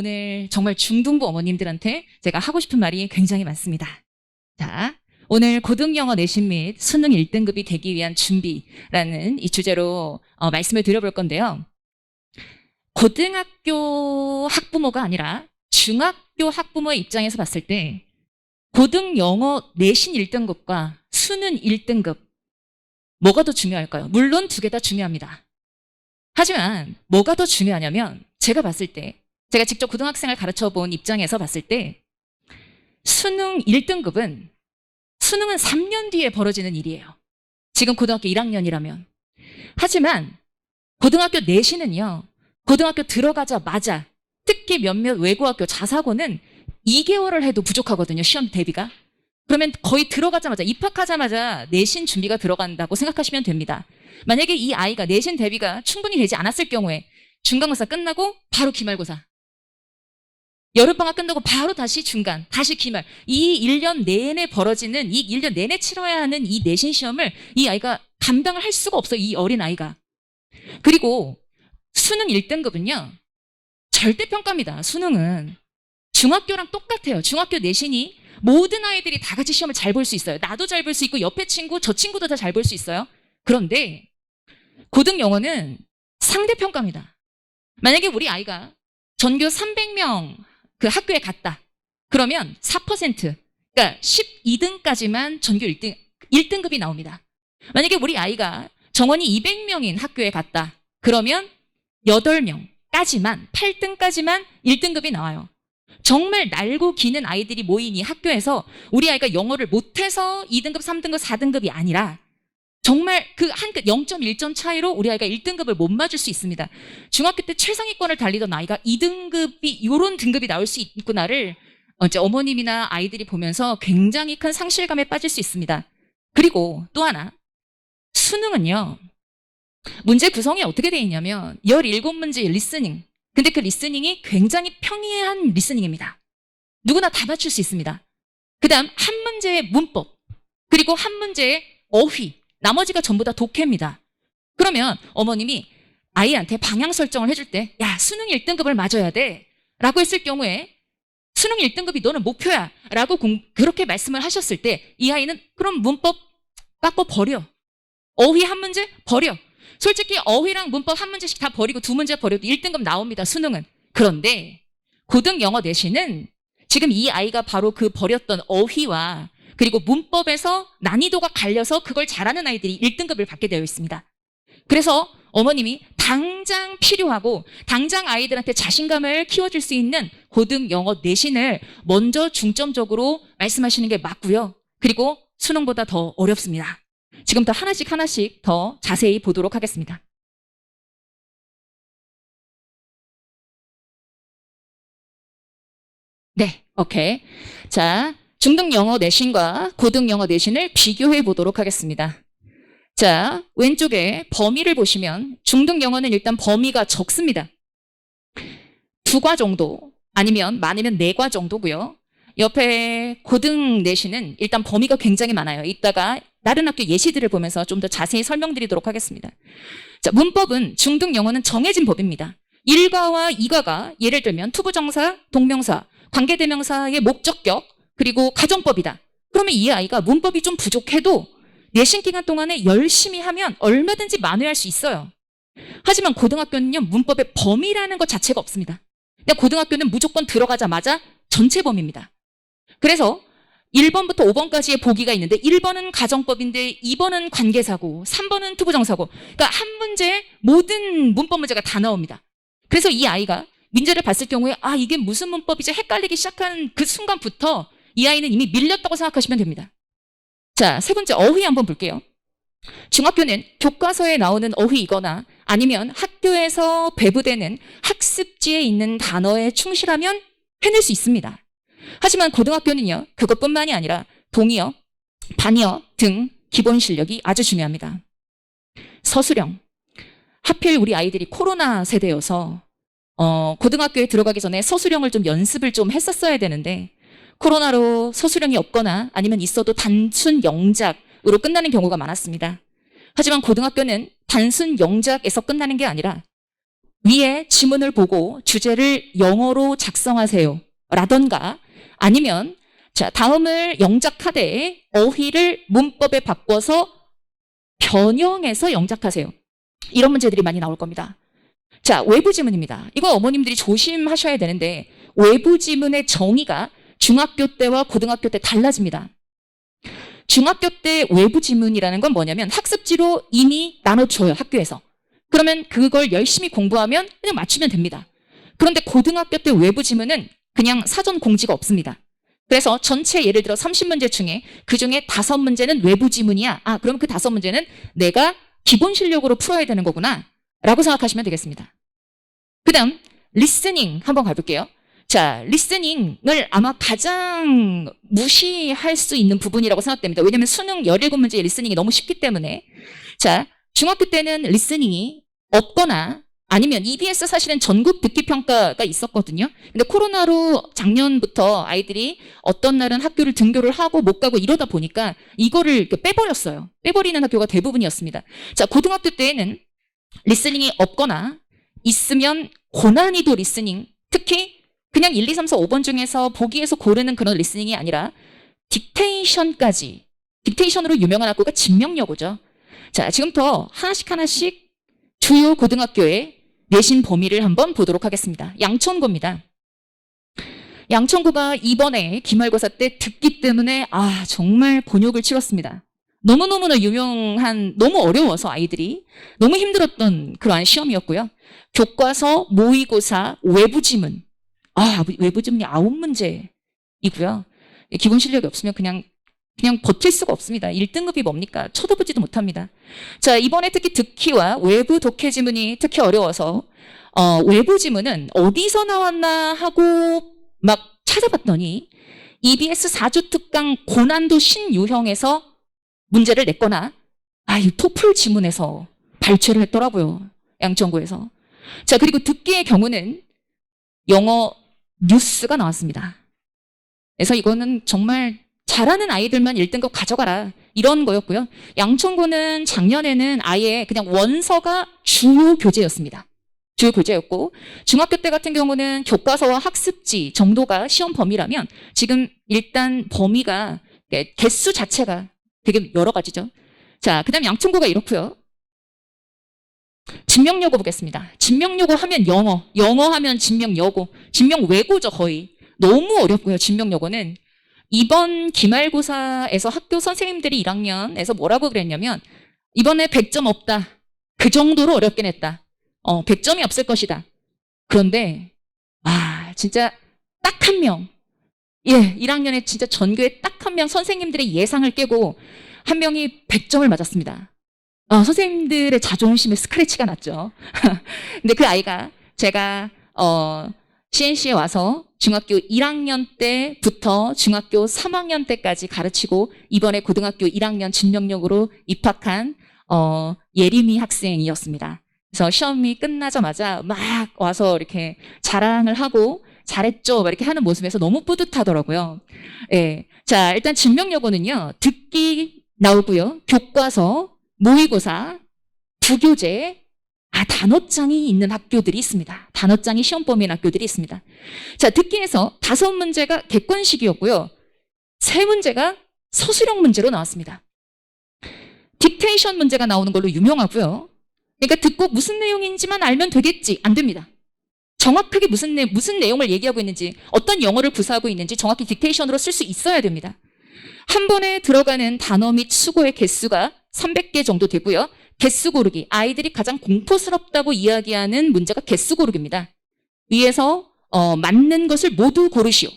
오늘 정말 중등부 어머님들한테 제가 하고 싶은 말이 굉장히 많습니다. 자, 오늘 고등영어 내신 및 수능 1등급이 되기 위한 준비라는 이 주제로 말씀을 드려볼 건데요. 고등학교 학부모가 아니라 중학교 학부모의 입장에서 봤을 때 고등영어 내신 1등급과 수능 1등급 뭐가 더 중요할까요? 물론 두 개 다 중요합니다. 하지만 뭐가 더 중요하냐면 제가 봤을 때 제가 직접 고등학생을 가르쳐 본 입장에서 봤을 때 수능 1등급은 수능은 3년 뒤에 벌어지는 일이에요. 지금 고등학교 1학년이라면. 하지만 고등학교 내신은요. 고등학교 들어가자마자 특히 몇몇 외고학교 자사고는 2개월을 해도 부족하거든요. 시험 대비가. 그러면 거의 들어가자마자 입학하자마자 내신 준비가 들어간다고 생각하시면 됩니다. 만약에 이 아이가 내신 대비가 충분히 되지 않았을 경우에 중간고사 끝나고 바로 기말고사. 여름방학 끝나고 바로 다시 중간, 다시 기말. 이 1년 내내 벌어지는, 이 1년 내내 치러야 하는 이 내신 시험을 이 아이가 감당을 할 수가 없어요. 이 어린 아이가. 그리고 수능 1등급은요. 절대평가입니다. 수능은. 중학교랑 똑같아요. 중학교 내신이 모든 아이들이 다 같이 시험을 잘 볼 수 있어요. 나도 잘 볼 수 있고 옆에 친구, 저 친구도 다 잘 볼 수 있어요. 그런데 고등영어는 상대평가입니다. 만약에 우리 아이가 전교 300명 그 학교에 갔다. 그러면 4%, 그러니까 12등까지만 전교 1등급이 나옵니다. 만약에 우리 아이가 정원이 200명인 학교에 갔다. 그러면 8명까지만, 8등까지만 1등급이 나와요. 정말 날고 기는 아이들이 모인 이 학교에서 우리 아이가 영어를 못해서 2등급, 3등급, 4등급이 아니라 정말 그 한 끗 0.1점 차이로 우리 아이가 1등급을 못 맞을 수 있습니다. 중학교 때 최상위권을 달리던 아이가 2등급이 이런 등급이 나올 수 있구나를 이제 어머님이나 아이들이 보면서 굉장히 큰 상실감에 빠질 수 있습니다. 그리고 또 하나 수능은요. 문제 구성이 어떻게 돼 있냐면 17문제 리스닝. 근데 그 리스닝이 굉장히 평이한 리스닝입니다. 누구나 다 맞출 수 있습니다. 그 다음 한 문제의 문법 그리고 한 문제의 어휘 나머지가 전부 다 독해입니다. 그러면 어머님이 아이한테 방향 설정을 해줄 때 야 수능 1등급을 맞아야 돼 라고 했을 경우에 수능 1등급이 너는 목표야 라고 그렇게 말씀을 하셨을 때 이 아이는 그럼 문법 깎고 버려. 어휘 한 문제 버려. 솔직히 어휘랑 문법 한 문제씩 다 버리고 두 문제 버려도 1등급 나옵니다. 수능은. 그런데 고등영어 내신은 지금 이 아이가 바로 그 버렸던 어휘와 그리고 문법에서 난이도가 갈려서 그걸 잘하는 아이들이 1등급을 받게 되어 있습니다. 그래서 어머님이 당장 필요하고 당장 아이들한테 자신감을 키워줄 수 있는 고등영어 내신을 먼저 중점적으로 말씀하시는 게 맞고요. 그리고 수능보다 더 어렵습니다. 지금부터 하나씩 더 자세히 보도록 하겠습니다. 네, 오케이. 자, 중등영어 내신과 고등영어 내신을 비교해 보도록 하겠습니다. 자, 왼쪽에 범위를 보시면 중등영어는 일단 범위가 적습니다. 2과 정도 아니면 많으면 4과 정도고요. 옆에 고등 내신은 일단 범위가 굉장히 많아요. 이따가 다른 학교 예시들을 보면서 좀 더 자세히 설명드리도록 하겠습니다. 자, 문법은 중등영어는 정해진 법입니다. 1과와 2과가 예를 들면 투부정사, 동명사, 관계대명사의 목적격, 그리고 가정법이다. 그러면 이 아이가 문법이 좀 부족해도 내신 기간 동안에 열심히 하면 얼마든지 만회할 수 있어요. 하지만 고등학교는요. 문법의 범위라는 것 자체가 없습니다. 그냥 고등학교는 무조건 들어가자마자 전체 범위입니다. 그래서 1번부터 5번까지의 보기가 있는데 1번은 가정법인데 2번은 관계사고 3번은 투부정사고 그러니까 한 문제에 모든 문법 문제가 다 나옵니다. 그래서 이 아이가 문제를 봤을 경우에 아 이게 무슨 문법이지 헷갈리기 시작한 그 순간부터 이 아이는 이미 밀렸다고 생각하시면 됩니다. 자, 세 번째 어휘 한번 볼게요. 중학교는 교과서에 나오는 어휘이거나 아니면 학교에서 배부되는 학습지에 있는 단어에 충실하면 해낼 수 있습니다. 하지만 고등학교는요. 그것뿐만이 아니라 동의어, 반의어 등 기본 실력이 아주 중요합니다. 서술형. 하필 우리 아이들이 코로나 세대여서 고등학교에 들어가기 전에 서술형을 좀 연습을 좀 했었어야 되는데 코로나로 서술형이 없거나 아니면 있어도 단순 영작으로 끝나는 경우가 많았습니다. 하지만 고등학교는 단순 영작에서 끝나는 게 아니라 위에 지문을 보고 주제를 영어로 작성하세요. 라던가 아니면 자, 다음을 영작하되 어휘를 문법에 바꿔서 변형해서 영작하세요. 이런 문제들이 많이 나올 겁니다. 자, 외부 지문입니다. 이거 어머님들이 조심하셔야 되는데 외부 지문의 정의가 중학교 때와 고등학교 때 달라집니다. 중학교 때 외부 지문이라는 건 뭐냐면 학습지로 이미 나눠줘요, 학교에서. 그러면 그걸 열심히 공부하면 그냥 맞추면 됩니다. 그런데 고등학교 때 외부 지문은 그냥 사전 공지가 없습니다. 그래서 전체 예를 들어 30문제 중에 그중에 5문제는 외부 지문이야. 아, 그럼 그 5문제는 내가 기본 실력으로 풀어야 되는 거구나 라고 생각하시면 되겠습니다. 그 다음 리스닝 한번 가볼게요. 자, 리스닝을 아마 가장 무시할 수 있는 부분이라고 생각됩니다. 왜냐하면 수능 17문제의 리스닝이 너무 쉽기 때문에. 자, 중학교 때는 리스닝이 없거나 아니면 EBS 사실은 전국 듣기 평가가 있었거든요. 근데 코로나로 작년부터 아이들이 어떤 날은 학교를 등교를 하고 못 가고 이러다 보니까 이거를 이렇게 빼버렸어요. 빼버리는 학교가 대부분이었습니다. 자, 고등학교 때에는 리스닝이 없거나 있으면 고난이도 리스닝, 특히 그냥 1, 2, 3, 4, 5번 중에서 보기에서 고르는 그런 리스닝이 아니라 딕테이션까지, 딕테이션으로 유명한 학교가 진명여고죠. 자, 지금부터 하나씩 주요 고등학교의 내신 범위를 한번 보도록 하겠습니다. 양천구입니다. 양천구가 이번에 기말고사 때 듣기 때문에 정말 곤욕을 치렀습니다. 너무너무나 유명한, 너무 어려워서 아이들이 너무 힘들었던 그러한 시험이었고요. 교과서, 모의고사, 외부지문. 외부지문이 9문제이고요. 기본 실력이 없으면 그냥 버틸 수가 없습니다. 1등급이 뭡니까? 쳐다보지도 못합니다. 자, 이번에 특히 듣기와 외부 독해 지문이 특히 어려워서 외부 지문은 어디서 나왔나 하고 막 찾아봤더니 EBS 4주 특강 고난도 신유형에서 문제를 냈거나 이 토플 지문에서 발췌를 했더라고요. 양천구에서. 자, 그리고 듣기의 경우는 영어 뉴스가 나왔습니다. 그래서 이거는 정말 잘하는 아이들만 1등급 가져가라 이런 거였고요. 양천구는 작년에는 아예 그냥 원서가 주요 교재였습니다. 주요 교재였고 중학교 때 같은 경우는 교과서와 학습지 정도가 시험 범위라면 지금 일단 범위가 개수 자체가 되게 여러 가지죠. 자, 그 다음 양천구가 이렇고요. 진명여고 보겠습니다. 진명여고 하면 영어 하면 진명여고, 진명외고죠 거의. 너무 어렵고요. 진명여고는 이번 기말고사에서 학교 선생님들이 1학년에서 뭐라고 그랬냐면 이번에 100점 없다. 그 정도로 어렵게 냈다. 100점이 없을 것이다. 그런데 진짜 딱 한 명. 1학년에 진짜 전교에 딱 한 명 선생님들의 예상을 깨고 한 명이 100점을 맞았습니다. 선생님들의 자존심에 스크래치가 났죠. 근데 그 아이가 제가 CNC에 와서 중학교 1학년 때부터 중학교 3학년 때까지 가르치고 이번에 고등학교 1학년 진명여고로 입학한 예림이 학생이었습니다. 그래서 시험이 끝나자마자 막 와서 이렇게 자랑을 하고 잘했죠 막 이렇게 하는 모습에서 너무 뿌듯하더라고요. 자, 일단 진명여고는요 듣기 나오고요, 교과서, 모의고사, 부교재, 단어장이 있는 학교들이 있습니다. 단어장이 시험 범위인 학교들이 있습니다. 자, 듣기에서 5문제가 객관식이었고요. 3문제가 서술형 문제로 나왔습니다. 딕테이션 문제가 나오는 걸로 유명하고요. 그러니까 듣고 무슨 내용인지만 알면 되겠지. 안 됩니다. 정확하게 무슨 내용을 얘기하고 있는지, 어떤 영어를 구사하고 있는지 정확히 딕테이션으로 쓸 수 있어야 됩니다. 한 번에 들어가는 단어 및 수고의 개수가 300개 정도 되고요. 개수 고르기, 아이들이 가장 공포스럽다고 이야기하는 문제가 개수 고르기입니다. 위에서 맞는 것을 모두 고르시오.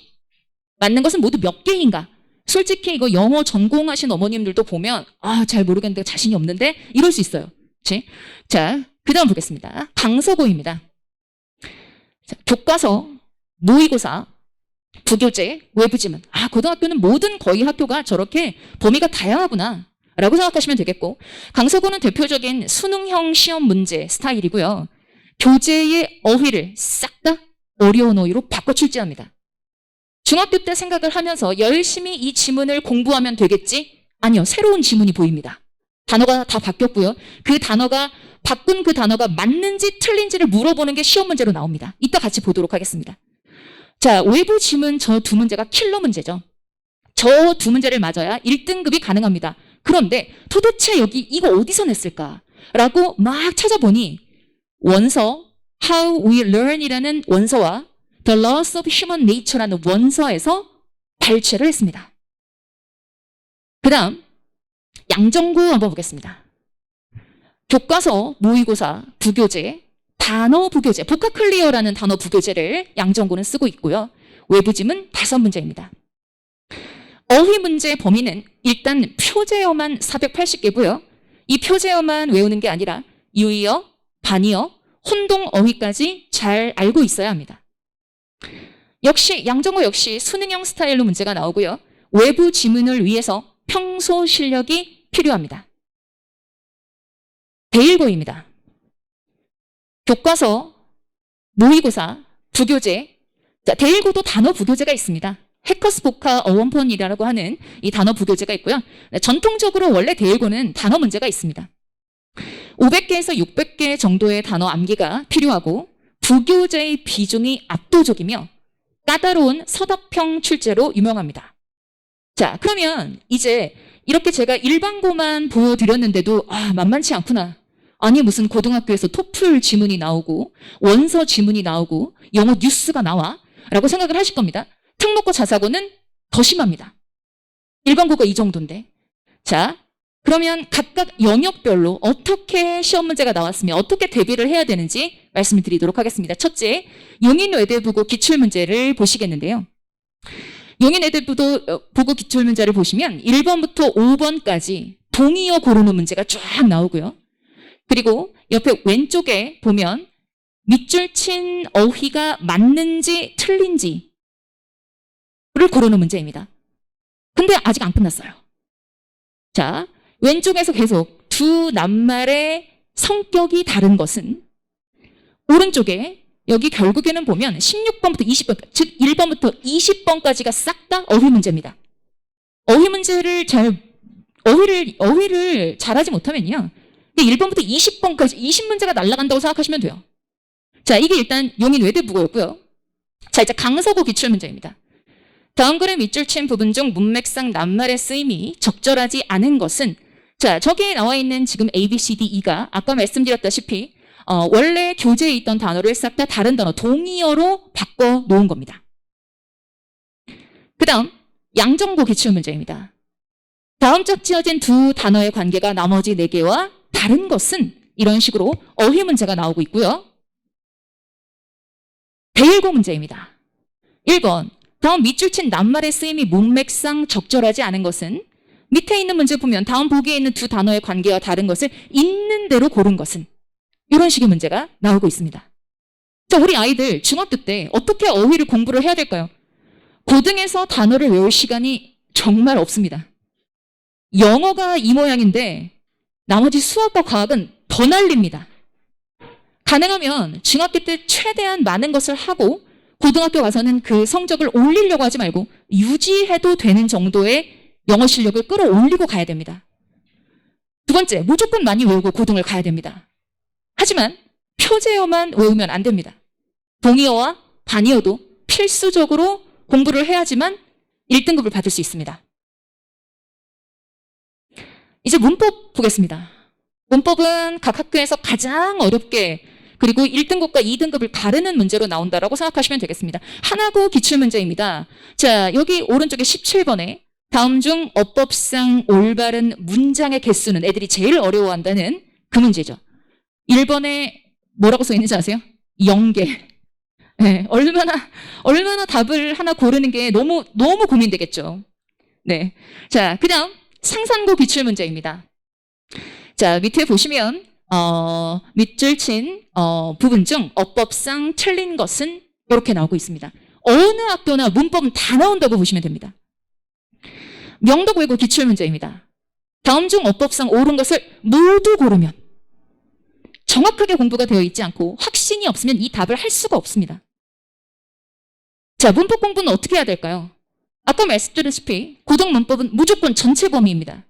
맞는 것은 모두 몇 개인가? 솔직히 이거 영어 전공하신 어머님들도 보면 잘 모르겠는데 자신이 없는데 이럴 수 있어요. 그치? 자, 그 다음 보겠습니다. 강서고입니다. 자, 교과서, 모의고사, 부교재, 외부지문. 고등학교는 모든 거의 학교가 저렇게 범위가 다양하구나 라고 생각하시면 되겠고, 강서구는 대표적인 수능형 시험 문제 스타일이고요. 교재의 어휘를 싹 다 어려운 어휘로 바꿔 출제합니다. 중학교 때 생각을 하면서 열심히 이 지문을 공부하면 되겠지? 아니요, 새로운 지문이 보입니다. 단어가 다 바뀌었고요. 그 단어가 바꾼 그 단어가 맞는지 틀린지를 물어보는 게 시험 문제로 나옵니다. 이따 같이 보도록 하겠습니다. 자, 외부 지문 저 두 문제가 킬러 문제죠. 저 두 문제를 맞아야 1등급이 가능합니다. 그런데 도대체 여기 이거 어디서 냈을까? 라고 막 찾아보니 원서 How We Learn이라는 원서와 The Laws of Human Nature라는 원서에서 발췌를 했습니다. 그 다음 양정구 한번 보겠습니다. 교과서, 모의고사, 부교재, 단어 부교재, 복합 클리어라는 단어 부교재를 양정구는 쓰고 있고요. 외부 지문 5문제입니다. 어휘 문제 범위는 일단 표제어만 480개고요. 이 표제어만 외우는 게 아니라 유의어, 반의어, 혼동 어휘까지 잘 알고 있어야 합니다. 역시 양정구 역시 수능형 스타일로 문제가 나오고요. 외부 지문을 위해서 평소 실력이 필요합니다. 대1고입니다. 교과서, 모의고사, 부교재. 자, 대1고도 단어 부교재가 있습니다. 해커스 복화 어원폰이라고 하는 이 단어 부교재가 있고요. 전통적으로 원래 대1고는 단어 문제가 있습니다. 500개에서 600개 정도의 단어 암기가 필요하고 부교재의 비중이 압도적이며 까다로운 서답형 출제로 유명합니다. 자, 그러면 이제 이렇게 제가 일반고만 보여드렸는데도 만만치 않구나. 아니 무슨 고등학교에서 토플 지문이 나오고 원서 지문이 나오고 영어 뉴스가 나와 라고 생각을 하실 겁니다. 특목고 자사고는 더 심합니다. 일반고가 이 정도인데. 자, 그러면 각각 영역별로 어떻게 시험 문제가 나왔으면 어떻게 대비를 해야 되는지 말씀을 드리도록 하겠습니다. 첫째, 용인외대부고 기출문제를 보시겠는데요. 용인외대부고 기출문제를 보시면 1번부터 5번까지 동의어 고르는 문제가 쫙 나오고요. 그리고 옆에 왼쪽에 보면 밑줄 친 어휘가 맞는지 틀린지를 고르는 문제입니다. 근데 아직 안 끝났어요. 자, 왼쪽에서 계속 두 낱말의 성격이 다른 것은 오른쪽에 여기 결국에는 보면 16번부터 20번, 즉 1번부터 20번까지가 싹 다 어휘 문제입니다. 어휘 문제를 어휘를 잘하지 못하면요. 근데 1번부터 20번까지 20문제가 날아간다고 생각하시면 돼요. 자, 이게 일단 용인 외대부고였고요. 자, 이제 강서구 기출문제입니다. 다음 글의 밑줄 친 부분 중 문맥상 낱말의 쓰임이 적절하지 않은 것은 자, 저기에 나와 있는 지금 A, B, C, D, E가 아까 말씀드렸다시피 원래 교재에 있던 단어를 싹 다 다른 단어, 동의어로 바꿔 놓은 겁니다. 그 다음 양정구 기출문제입니다. 다음 짝 지어진 두 단어의 관계가 나머지 4개와 다른 것은 이런 식으로 어휘 문제가 나오고 있고요. 대1고 문제입니다. 1번 다음 밑줄 친 낱말의 쓰임이 문맥상 적절하지 않은 것은 밑에 있는 문제 보면 다음 보기에 있는 두 단어의 관계와 다른 것을 있는 대로 고른 것은 이런 식의 문제가 나오고 있습니다. 자, 우리 아이들 중학교 때 어떻게 어휘를 공부를 해야 될까요? 고등에서 단어를 외울 시간이 정말 없습니다. 영어가 이 모양인데 나머지 수학과 과학은 더 날립니다. 가능하면 중학교 때 최대한 많은 것을 하고 고등학교 가서는 그 성적을 올리려고 하지 말고 유지해도 되는 정도의 영어 실력을 끌어올리고 가야 됩니다. 두 번째, 무조건 많이 외우고 고등을 가야 됩니다. 하지만 표제어만 외우면 안 됩니다. 동의어와 반의어도 필수적으로 공부를 해야지만 1등급을 받을 수 있습니다. 이제 문법 보겠습니다. 문법은 각 학교에서 가장 어렵게 그리고 1등급과 2등급을 가르는 문제로 나온다라고 생각하시면 되겠습니다. 하나고 기출문제입니다. 자, 여기 오른쪽에 17번에 다음 중 어법상 올바른 문장의 개수는 애들이 제일 어려워한다는 그 문제죠. 1번에 뭐라고 써 있는지 아세요? 0개. 네, 얼마나 답을 하나 고르는 게 너무 고민되겠죠. 네. 자, 그 다음 상산고 기출문제입니다. 자, 밑에 보시면 밑줄 친 부분 중 어법상 틀린 것은 이렇게 나오고 있습니다. 어느 학교나 문법은 다 나온다고 보시면 됩니다. 명덕 외고 기출문제입니다. 다음 중 어법상 옳은 것을 모두 고르면 정확하게 공부가 되어 있지 않고 확신이 없으면 이 답을 할 수가 없습니다. 자, 문법 공부는 어떻게 해야 될까요? 아까 말씀드렸다시피 고등 문법은 무조건 전체 범위입니다.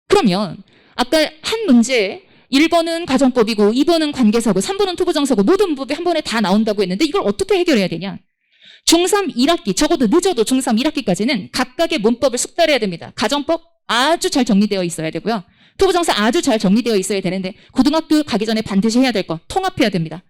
그러면 아까 한 문제 1번은 가정법이고 2번은 관계사고 3번은 토부정사고 모든 문법이 한 번에 다 나온다고 했는데 이걸 어떻게 해결해야 되냐? 중3 1학기, 적어도 늦어도 중3 1학기까지는 각각의 문법을 숙달해야 됩니다. 가정법 아주 잘 정리되어 있어야 되고요. 토부정사 아주 잘 정리되어 있어야 되는데 고등학교 가기 전에 반드시 해야 될 거 통합해야 됩니다.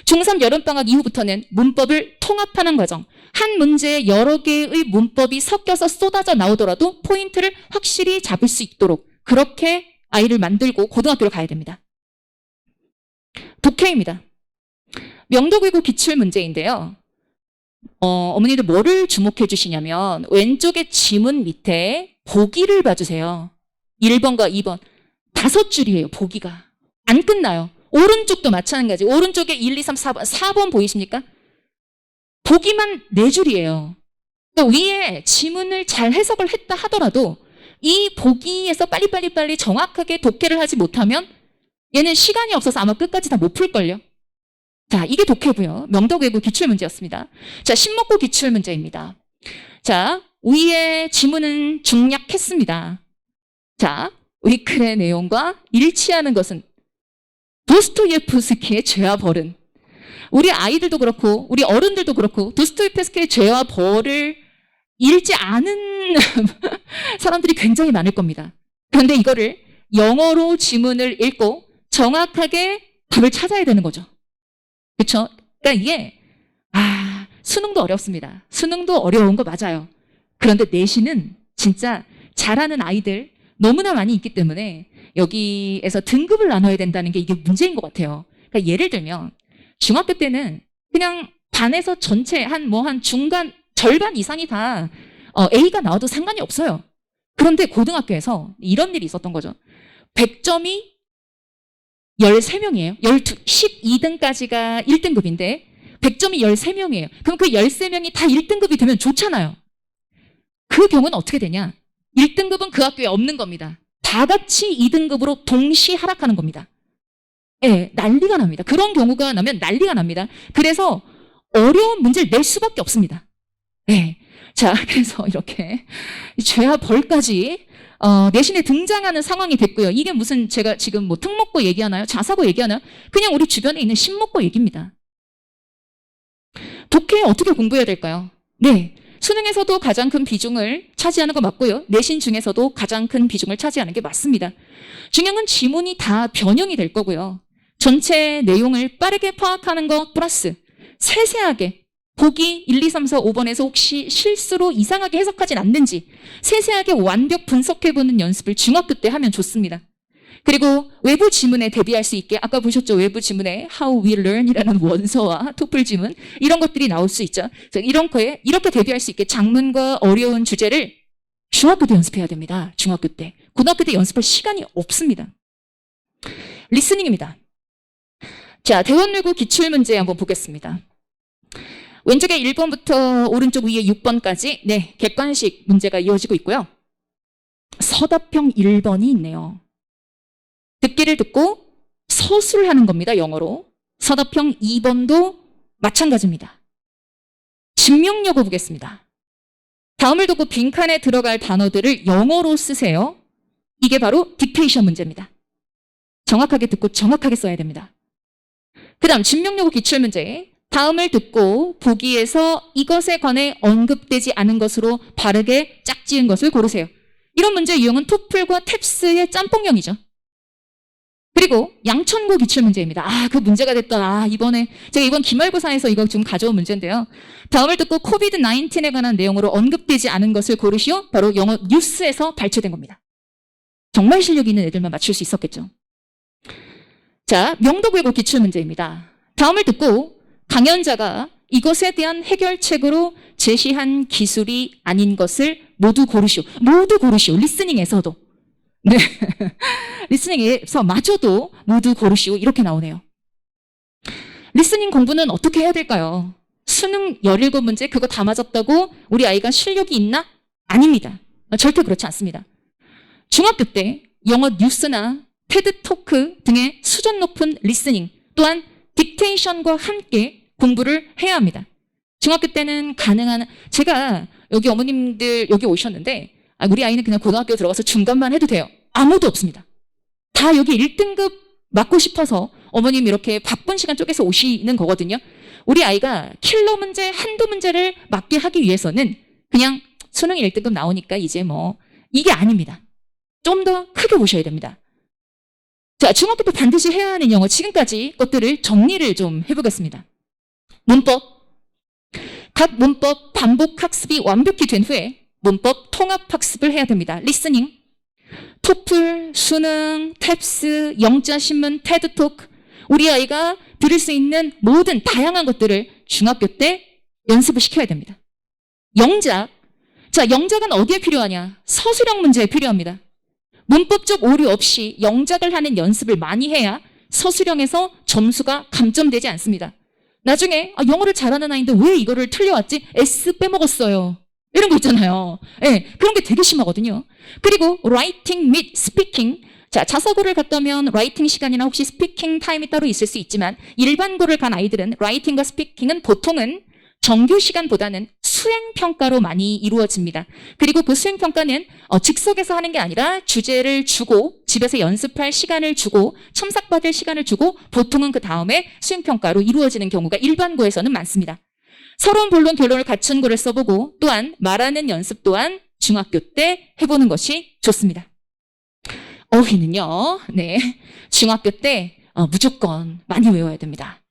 중3 여름방학 이후부터는 문법을 통합하는 과정. 한 문제에 여러 개의 문법이 섞여서 쏟아져 나오더라도 포인트를 확실히 잡을 수 있도록 그렇게 아이를 만들고 고등학교를 가야 됩니다. 독해입니다. 명도국어 기출문제인데요. 어머니들 뭐를 주목해 주시냐면 왼쪽에 지문 밑에 보기를 봐주세요. 1번과 2번. 5줄이에요, 보기가. 안 끝나요. 오른쪽도 마찬가지. 오른쪽에 1, 2, 3, 4번. 4번 보이십니까? 보기만 4줄이에요. 그러니까 위에 지문을 잘 해석을 했다 하더라도 이 보기에서 빨리 정확하게 독해를 하지 못하면 얘는 시간이 없어서 아마 끝까지 다 못 풀걸요. 자, 이게 독해고요. 명덕외국 기출문제였습니다. 자, 신목고 기출문제입니다. 자, 위에 지문은 중략했습니다. 자, 우리 글의 내용과 일치하는 것은 도스토예프스키의 죄와 벌은 우리 아이들도 그렇고 우리 어른들도 그렇고 도스토예프스키의 죄와 벌을 읽지 않은 사람들이 굉장히 많을 겁니다. 그런데 이거를 영어로 지문을 읽고 정확하게 답을 찾아야 되는 거죠. 그렇죠? 그러니까 이게 수능도 어렵습니다. 수능도 어려운 거 맞아요. 그런데 내신은 진짜 잘하는 아이들 너무나 많이 있기 때문에 여기에서 등급을 나눠야 된다는 게 이게 문제인 것 같아요. 그러니까 예를 들면 중학교 때는 그냥 반에서 전체 한 중간 절반 이상이 다 A가 나와도 상관이 없어요. 그런데 고등학교에서 이런 일이 있었던 거죠. 100점이 13명이에요. 12등까지가 1등급인데 100점이 13명이에요. 그럼 그 13명이 다 1등급이 되면 좋잖아요. 그 경우는 어떻게 되냐? 1등급은 그 학교에 없는 겁니다. 다 같이 2등급으로 동시 하락하는 겁니다. 예, 난리가 납니다. 그런 경우가 나면 난리가 납니다. 그래서 어려운 문제를 낼 수밖에 없습니다. 예. 자, 그래서 이렇게 죄와 벌까지 내신에 등장하는 상황이 됐고요. 이게 무슨 제가 지금 뭐 특목고 얘기하나요? 자사고 얘기하나요? 그냥 우리 주변에 있는 신목고 얘기입니다. 독해 어떻게 공부해야 될까요? 네. 수능에서도 가장 큰 비중을 차지하는 거 맞고요. 내신 중에서도 가장 큰 비중을 차지하는 게 맞습니다. 중요한 건 지문이 다 변형이 될 거고요. 전체 내용을 빠르게 파악하는 거 플러스 세세하게 보기 1, 2, 3, 4, 5번에서 혹시 실수로 이상하게 해석하진 않는지 세세하게 완벽 분석해보는 연습을 중학교 때 하면 좋습니다. 그리고 외부 지문에 대비할 수 있게 아까 보셨죠? 외부 지문에 How We Learn이라는 원서와 토플 지문 이런 것들이 나올 수 있죠. 이런 거에 이렇게 대비할 수 있게 장문과 어려운 주제를 중학교 때 연습해야 됩니다. 중학교 때. 고등학교 때 연습할 시간이 없습니다. 리스닝입니다. 자, 대원외고 기출문제 한번 보겠습니다. 왼쪽에 1번부터 오른쪽 위에 6번까지 네, 객관식 문제가 이어지고 있고요. 서답형 1번이 있네요. 듣기를 듣고 서술을 하는 겁니다. 영어로. 서답형 2번도 마찬가지입니다. 증명여고 보겠습니다. 다음을 두고 빈칸에 들어갈 단어들을 영어로 쓰세요. 이게 바로 딕테이션 문제입니다. 정확하게 듣고 정확하게 써야 됩니다. 그 다음 증명여고 기출문제. 다음을 듣고 보기에서 이것에 관해 언급되지 않은 것으로 바르게 짝지은 것을 고르세요. 이런 문제 유형은 토플과 탭스의 짬뽕형이죠. 그리고 양천고 기출문제입니다. 그 문제가 됐던 이번에 제가 이번 기말고사에서 이거 지금 가져온 문제인데요. 다음을 듣고 코비드 19에 관한 내용으로 언급되지 않은 것을 고르시오. 바로 영어 뉴스에서 발췌된 겁니다. 정말 실력 있는 애들만 맞출 수 있었겠죠. 자, 명덕외고 기출문제입니다. 다음을 듣고 강연자가 이것에 대한 해결책으로 제시한 기술이 아닌 것을 모두 고르시오. 모두 고르시오. 리스닝에서도. 네. 리스닝에서 마저도 모두 고르시오. 이렇게 나오네요. 리스닝 공부는 어떻게 해야 될까요? 수능 17문제 그거 다 맞았다고 우리 아이가 실력이 있나? 아닙니다. 절대 그렇지 않습니다. 중학교 때 영어 뉴스나 테드 토크 등의 수준 높은 리스닝 또한 딕테이션과 함께 공부를 해야 합니다. 중학교 때는 가능한 제가 여기 어머님들 여기 오셨는데 우리 아이는 그냥 고등학교 들어가서 중간만 해도 돼요. 아무도 없습니다. 다 여기 1등급 맞고 싶어서 어머님 이렇게 바쁜 시간 쪼개서 오시는 거거든요. 우리 아이가 킬러 문제 한두 문제를 맞게 하기 위해서는 그냥 수능 1등급 나오니까 이제 뭐 이게 아닙니다. 좀 더 크게 보셔야 됩니다. 자, 중학교 때 반드시 해야 하는 영어 지금까지 것들을 정리를 좀 해보겠습니다. 문법. 각 문법 반복 학습이 완벽히 된 후에 문법 통합 학습을 해야 됩니다. 리스닝, 토플, 수능, 탭스, 영자신문, 테드토크 우리 아이가 들을 수 있는 모든 다양한 것들을 중학교 때 연습을 시켜야 됩니다. 영작. 자, 영작은 어디에 필요하냐? 서술형 문제에 필요합니다. 문법적 오류 없이 영작을 하는 연습을 많이 해야 서술형에서 점수가 감점되지 않습니다. 나중에 영어를 잘하는 아이인데 왜 이거를 틀려왔지? S 빼먹었어요. 이런 거 있잖아요. 네, 그런 게 되게 심하거든요. 그리고 라이팅 및 스피킹. 자, 자사고를 갔다면 라이팅 시간이나 혹시 스피킹 타임이 따로 있을 수 있지만 일반고를 간 아이들은 라이팅과 스피킹은 보통은 정규 시간보다는 수행평가로 많이 이루어집니다. 그리고 그 수행평가는 즉석에서 하는 게 아니라 주제를 주고 집에서 연습할 시간을 주고 첨삭받을 시간을 주고 보통은 그 다음에 수행평가로 이루어지는 경우가 일반고에서는 많습니다. 서론, 본론, 결론을 갖춘 글을 써보고 또한 말하는 연습 또한 중학교 때 해보는 것이 좋습니다. 어휘는요, 네, 중학교 때 무조건 많이 외워야 됩니다.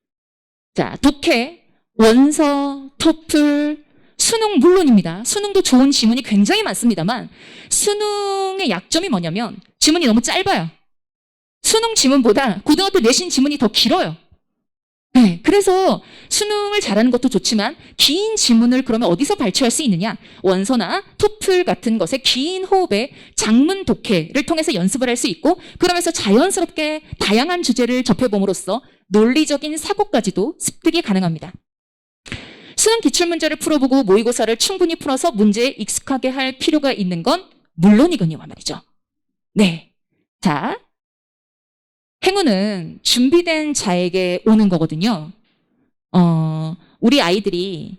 자, 독해, 원서, 토플, 수능 물론입니다. 수능도 좋은 지문이 굉장히 많습니다만 수능의 약점이 뭐냐면 지문이 너무 짧아요. 수능 지문보다 고등학교 내신 지문이 더 길어요. 네, 그래서 수능을 잘하는 것도 좋지만 긴 지문을 그러면 어디서 발췌할 수 있느냐? 원서나 토플 같은 것의 긴 호흡의 장문 독해를 통해서 연습을 할 수 있고 그러면서 자연스럽게 다양한 주제를 접해봄으로써 논리적인 사고까지도 습득이 가능합니다. 수능 기출문제를 풀어보고 모의고사를 충분히 풀어서 문제에 익숙하게 할 필요가 있는 건 물론이거니와 말이죠. 네, 자, 행운은 준비된 자에게 오는 거거든요. 우리 아이들이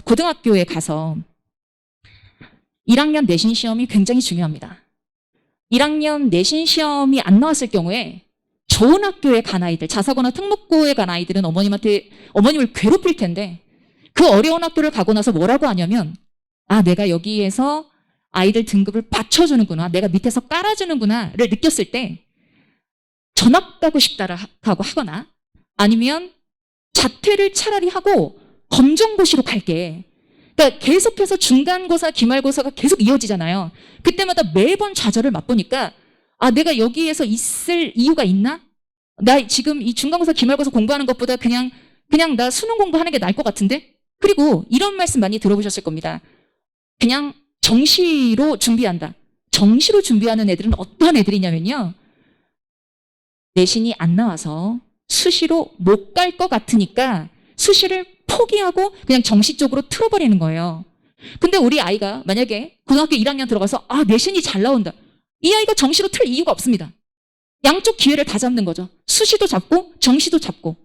고등학교에 가서 1학년 내신 시험이 굉장히 중요합니다. 1학년 내신 시험이 안 나왔을 경우에 좋은 학교에 간 아이들, 자사고나 특목고에 간 아이들은 어머님을 괴롭힐 텐데 그 어려운 학교를 가고 나서 뭐라고 하냐면 내가 여기에서 아이들 등급을 받쳐주는구나, 내가 밑에서 깔아주는구나를 느꼈을 때 전학 가고 싶다라고 하거나 아니면 자퇴를 차라리 하고 검정고시로 갈게. 그러니까 계속해서 중간고사, 기말고사가 계속 이어지잖아요. 그때마다 매번 좌절을 맛보니까 내가 여기에서 있을 이유가 있나? 나 지금 이 중간고사, 기말고사 공부하는 것보다 그냥 나 수능 공부하는 게 나을 것 같은데? 그리고 이런 말씀 많이 들어보셨을 겁니다. 그냥 정시로 준비한다. 정시로 준비하는 애들은 어떠한 애들이냐면요. 내신이 안 나와서 수시로 못 갈 것 같으니까 수시를 포기하고 그냥 정시 쪽으로 틀어버리는 거예요. 근데 우리 아이가 만약에 고등학교 1학년 들어가서 내신이 잘 나온다. 이 아이가 정시로 틀 이유가 없습니다. 양쪽 기회를 다 잡는 거죠. 수시도 잡고 정시도 잡고.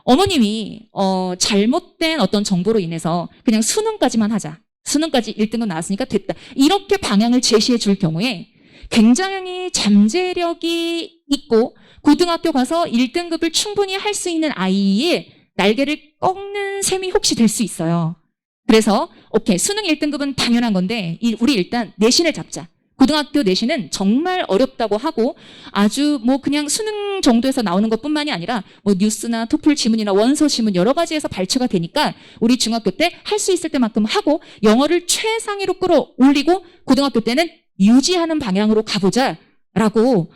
어머님이 잘못된 어떤 정보로 인해서 그냥 수능까지만 하자. 수능까지 1등급 나왔으니까 됐다. 이렇게 방향을 제시해 줄 경우에 굉장히 잠재력이 있고 고등학교 가서 1등급을 충분히 할 수 있는 아이의 날개를 꺾는 셈이 혹시 될 수 있어요. 그래서 오케이, 수능 1등급은 당연한 건데 우리 일단 내신을 잡자. 고등학교 내신은 정말 어렵다고 하고 아주 그냥 수능 정도에서 나오는 것뿐만이 아니라 뉴스나 토플 지문이나 원서 지문 여러 가지에서 발췌가 되니까 우리 중학교 때 할 수 있을 때만큼 하고 영어를 최상위로 끌어올리고 고등학교 때는 유지하는 방향으로 가보자라고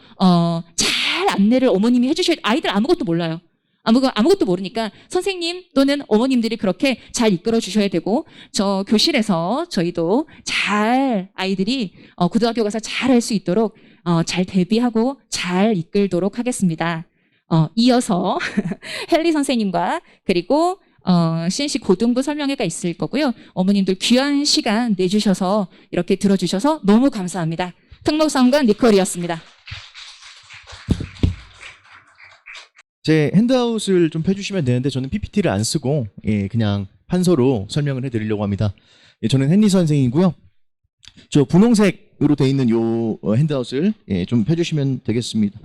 잘 안내를 어머님이 해주셔야. 아이들 아무것도 몰라요. 아무것도 모르니까 선생님 또는 어머님들이 그렇게 잘 이끌어 주셔야 되고 저 교실에서 저희도 잘 아이들이 고등학교 가서 잘 할 수 있도록 잘 대비하고 잘 이끌도록 하겠습니다. 이어서 헨리 선생님과 그리고 CNC 고등부 설명회가 있을 거고요. 어머님들 귀한 시간 내주셔서 이렇게 들어주셔서 너무 감사합니다. 특목상관 니콜이었습니다. 제 핸드아웃을 좀 펴주시면 되는데 저는 PPT를 안 쓰고 그냥 판서로 설명을 해드리려고 합니다. 저는 헨리 선생이고요. 저 분홍색으로 돼 있는 요 핸드아웃을 좀 펴주시면 되겠습니다.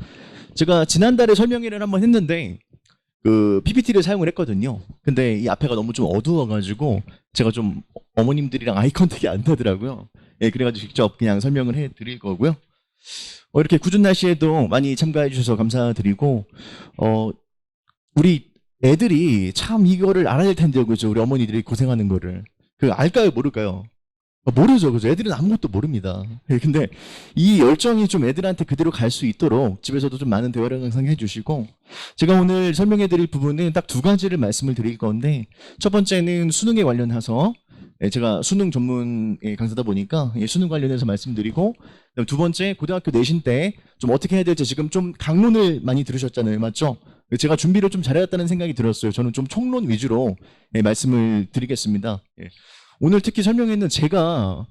제가 지난달에 설명회를 한번 했는데 그 PPT를 사용을 했거든요. 근데 이 앞에가 너무 좀 어두워가지고 제가 좀 어머님들이랑 아이 컨택이 안 되더라고요. 그래가지고 직접 그냥 설명을 해드릴 거고요. 이렇게 궂은 날씨에도 많이 참가해 주셔서 감사드리고 우리 애들이 참 이거를 알아야 될 텐데요, 그죠? 우리 어머니들이 고생하는 거를 알까요, 모를까요? 모르죠, 그죠? 애들은 아무것도 모릅니다. 근데 이 열정이 좀 애들한테 그대로 갈 수 있도록 집에서도 좀 많은 대화를 항상 해주시고, 제가 오늘 설명해드릴 부분은 딱 두 가지를 말씀을 드릴 건데, 첫 번째는 수능에 관련해서 제가 수능 전문 강사다 보니까 수능 관련해서 말씀드리고, 두 번째 고등학교 내신 때 좀 어떻게 해야 될지 지금 좀 강론을 많이 들으셨잖아요, 맞죠? 제가 준비를 좀 잘해왔다는 생각이 들었어요. 저는 좀 총론 위주로 말씀을 드리겠습니다. 오늘 특히 설명회는 제가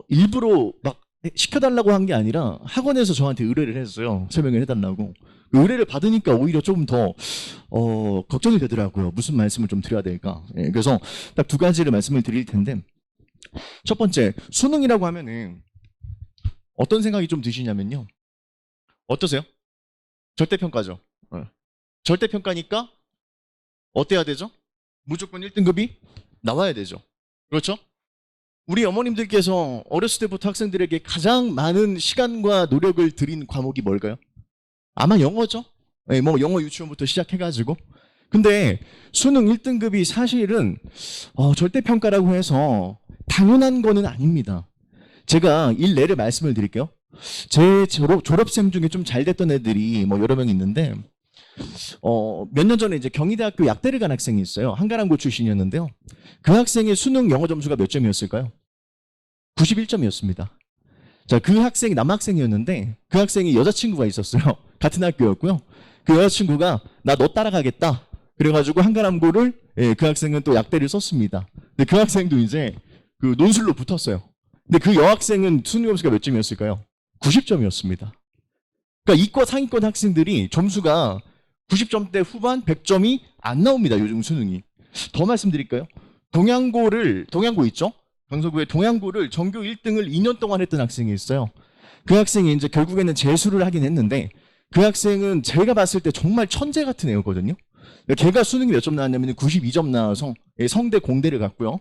일부러 막 시켜달라고 한 게 아니라 학원에서 저한테 의뢰를 했어요. 설명을 해달라고. 의뢰를 받으니까 오히려 조금 더 걱정이 되더라고요. 무슨 말씀을 좀 드려야 될까. 그래서 딱 두 가지를 말씀을 드릴 텐데, 첫 번째, 수능이라고 하면은 어떤 생각이 좀 드시냐면요. 어떠세요? 절대평가죠. 절대평가니까 어때야 되죠? 무조건 1등급이 나와야 되죠. 그렇죠? 우리 어머님들께서 어렸을 때부터 학생들에게 가장 많은 시간과 노력을 들인 과목이 뭘까요? 아마 영어죠. 뭐 영어 유치원부터 시작해가지고. 근데 수능 1등급이 사실은 절대평가라고 해서 당연한 거는 아닙니다. 제가 일례를 말씀을 드릴게요. 제 졸업생 중에 좀 잘 됐던 애들이 뭐 여러 명 있는데, 몇 년 전에 이제 경희대학교 약대를 간 학생이 있어요. 한가람고 출신이었는데요. 그 학생의 수능 영어 점수가 몇 점이었을까요? 91점이었습니다. 자, 그 학생이 남학생이었는데 그 학생이 여자친구가 있었어요. 같은 학교였고요. 그 여자친구가 나 너 따라가겠다. 그래가지고 한가람고를 그 학생은 또 약대를 썼습니다. 근데 그 학생도 이제 그 논술로 붙었어요. 근데 그 여학생은 수능 점수가 몇 점이었을까요? 90점이었습니다. 그러니까 이과 상위권 학생들이 점수가 90점대 후반 100점이 안 나옵니다. 요즘 수능이. 더 말씀드릴까요? 동양고 있죠? 강서구에 동양고를 전교 1등을 2년 동안 했던 학생이 있어요. 그 학생이 이제 결국에는 재수를 하긴 했는데, 그 학생은 제가 봤을 때 정말 천재 같은 애였거든요. 걔가 수능이 몇 점 나왔냐면 92점 나와서 성대 공대를 갔고요.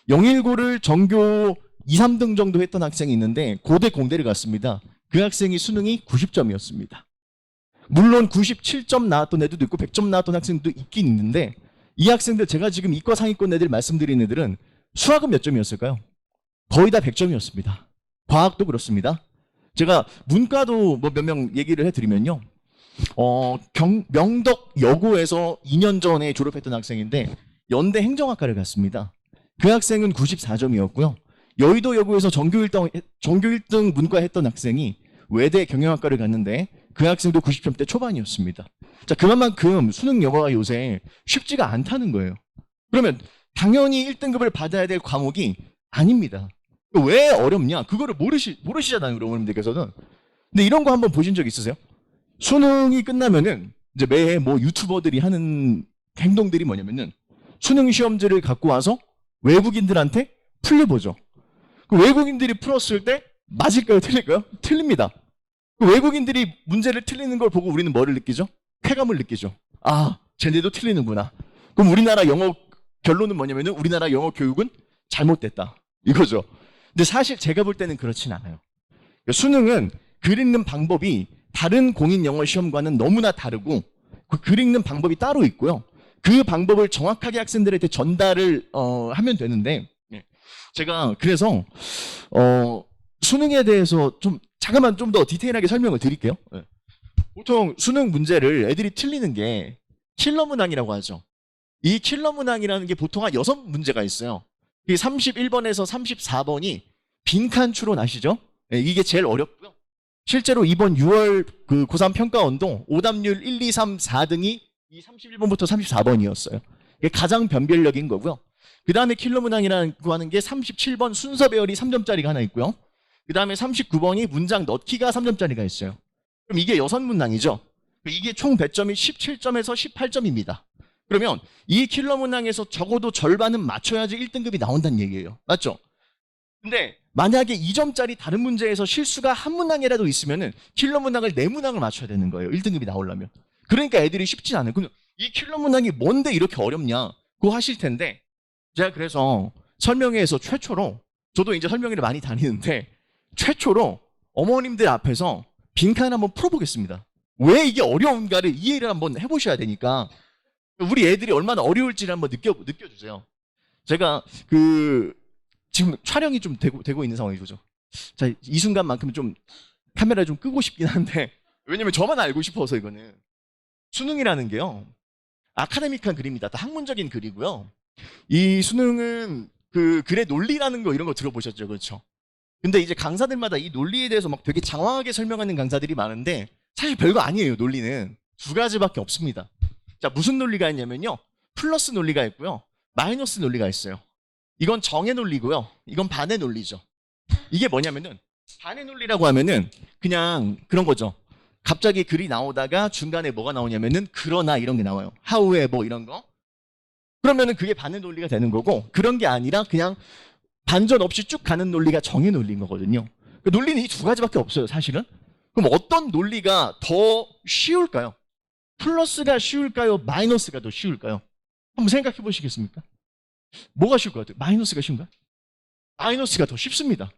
영일고를 전교 2, 3등 정도 했던 학생이 있는데 고대 공대를 갔습니다. 그 학생이 수능이 90점이었습니다. 물론 97점 나왔던 애들도 있고 100점 나왔던 학생도 있긴 있는데, 이 학생들, 제가 지금 이과 상위권 애들 말씀드린 애들은 수학은 몇 점이었을까요? 거의 다 100점이었습니다. 과학도 그렇습니다. 제가 문과도 뭐 몇 명 얘기를 해드리면요. 명덕여고에서 2년 전에 졸업했던 학생인데 연대 행정학과를 갔습니다. 그 학생은 94점이었고요. 여의도여고에서 전교 1등 문과 했던 학생이 외대 경영학과를 갔는데 그 학생도 90점대 초반이었습니다. 자, 그만큼 수능 영어가 요새 쉽지가 않다는 거예요. 그러면 당연히 1등급을 받아야 될 과목이 아닙니다. 왜 어렵냐? 그거를 모르시잖아요, 우리 어머님들께서는. 근데 이런 거 한번 보신 적 있으세요? 수능이 끝나면은 이제 매해 뭐 유튜버들이 하는 행동들이 뭐냐면은 수능 시험지를 갖고 와서 외국인들한테 풀려보죠. 그 외국인들이 풀었을 때 맞을까요? 틀릴까요? 틀립니다. 그 외국인들이 문제를 틀리는 걸 보고 우리는 뭐를 느끼죠? 쾌감을 느끼죠. 아, 쟤네도 틀리는구나. 그럼 우리나라 영어 결론은 뭐냐면은 우리나라 영어 교육은 잘못됐다. 이거죠. 근데 사실 제가 볼 때는 그렇진 않아요. 수능은 글 읽는 방법이 다른 공인 영어 시험과는 너무나 다르고 그 글 읽는 방법이 따로 있고요. 그 방법을 정확하게 학생들한테 전달을 하면 되는데, 제가 그래서 수능에 대해서 좀 잠깐만 좀 더 디테일하게 설명을 드릴게요. 보통 수능 문제를 애들이 틀리는 게 킬러 문항이라고 하죠. 이 킬러 문항이라는 게 보통 한 6문제가 있어요. 이 31번에서 34번이 빈칸 추론 아시죠? 이게 제일 어렵고요. 실제로 이번 6월 그 고3 평가원도 오답률 1, 2, 3, 4등이 이 31번부터 34번이었어요. 이게 가장 변별력인 거고요. 그 다음에 킬러 문항이라고 하는 게 37번 순서 배열이 3점짜리가 하나 있고요. 그 다음에 39번이 문장 넣기가 3점짜리가 있어요. 그럼 이게 6문항이죠. 이게 총 배점이 17점에서 18점입니다. 그러면 이 킬러 문항에서 적어도 절반은 맞춰야지 1등급이 나온다는 얘기예요. 맞죠? 근데 만약에 2점짜리 다른 문제에서 실수가 한 문항이라도 있으면은 킬러 문항을 4문항을 맞춰야 되는 거예요. 1등급이 나오려면. 그러니까 애들이 쉽지 않아요. 그럼 이 킬러 문항이 뭔데 이렇게 어렵냐? 그거 하실 텐데 제가 그래서 설명회에서 최초로 저도 이제 설명회를 많이 다니는데 최초로 어머님들 앞에서 빈칸 한번 풀어보겠습니다. 왜 이게 어려운가를 이해를 한번 해보셔야 되니까 우리 애들이 얼마나 어려울지를 한번 느껴주세요. 제가 지금 촬영이 좀 되고 있는 상황이죠. 자, 이 순간만큼 좀 카메라 좀 끄고 싶긴 한데 왜냐면 저만 알고 싶어서 이거는 수능이라는 게요. 아카데믹한 글입니다. 다 학문적인 글이고요. 이 수능은 글의 논리라는 거 이런 거 들어보셨죠, 그렇죠? 근데 이제 강사들마다 이 논리에 대해서 막 되게 장황하게 설명하는 강사들이 많은데 사실 별거 아니에요. 논리는 2가지밖에 없습니다. 자, 무슨 논리가 있냐면요. 플러스 논리가 있고요. 마이너스 논리가 있어요. 이건 정의 논리고요. 이건 반의 논리죠. 이게 뭐냐면은 반의 논리라고 하면은 그냥 그런 거죠. 갑자기 글이 나오다가 중간에 뭐가 나오냐면은 그러나 이런 게 나와요. however 이런 거. 그러면은 그게 반의 논리가 되는 거고 그런 게 아니라 그냥 반전 없이 쭉 가는 논리가 정의 논리인 거거든요. 그 논리는 이 2가지밖에 없어요, 사실은. 그럼 어떤 논리가 더 쉬울까요? 플러스가 쉬울까요? 마이너스가 더 쉬울까요? 한번 생각해 보시겠습니까? 뭐가 쉬울 것 같아요? 마이너스가 쉬운가요? 마이너스가 더 쉽습니다.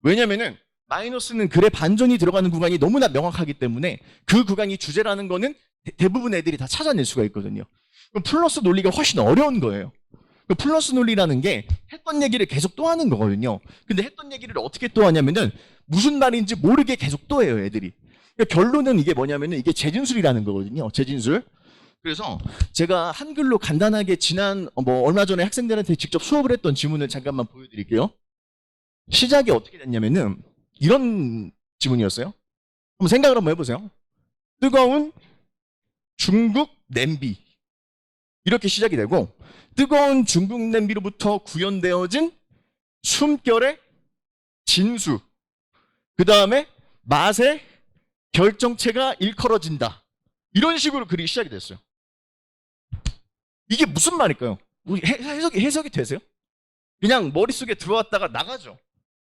왜냐면은 마이너스는 글의 반전이 들어가는 구간이 너무나 명확하기 때문에 그 구간이 주제라는 거는 대부분 애들이 다 찾아낼 수가 있거든요. 그럼 플러스 논리가 훨씬 어려운 거예요. 그 플러스 논리라는 게 했던 얘기를 계속 또 하는 거거든요. 근데 했던 얘기를 어떻게 또 하냐면은 무슨 말인지 모르게 계속 또 해요, 애들이. 그러니까 결론은 이게 뭐냐면은 이게 재진술이라는 거거든요. 재진술. 그래서 제가 한글로 간단하게 지난 얼마 전에 학생들한테 직접 수업을 했던 지문을 잠깐만 보여드릴게요. 시작이 어떻게 됐냐면은 이런 지문이었어요. 한번 생각을 한번 해보세요. 뜨거운 중국 냄비. 이렇게 시작이 되고 뜨거운 중국 냄비로부터 구현되어진 숨결의 진수. 그 다음에 맛의 결정체가 일컬어진다. 이런 식으로 글이 시작이 됐어요. 이게 무슨 말일까요? 해석이 되세요? 그냥 머릿속에 들어왔다가 나가죠.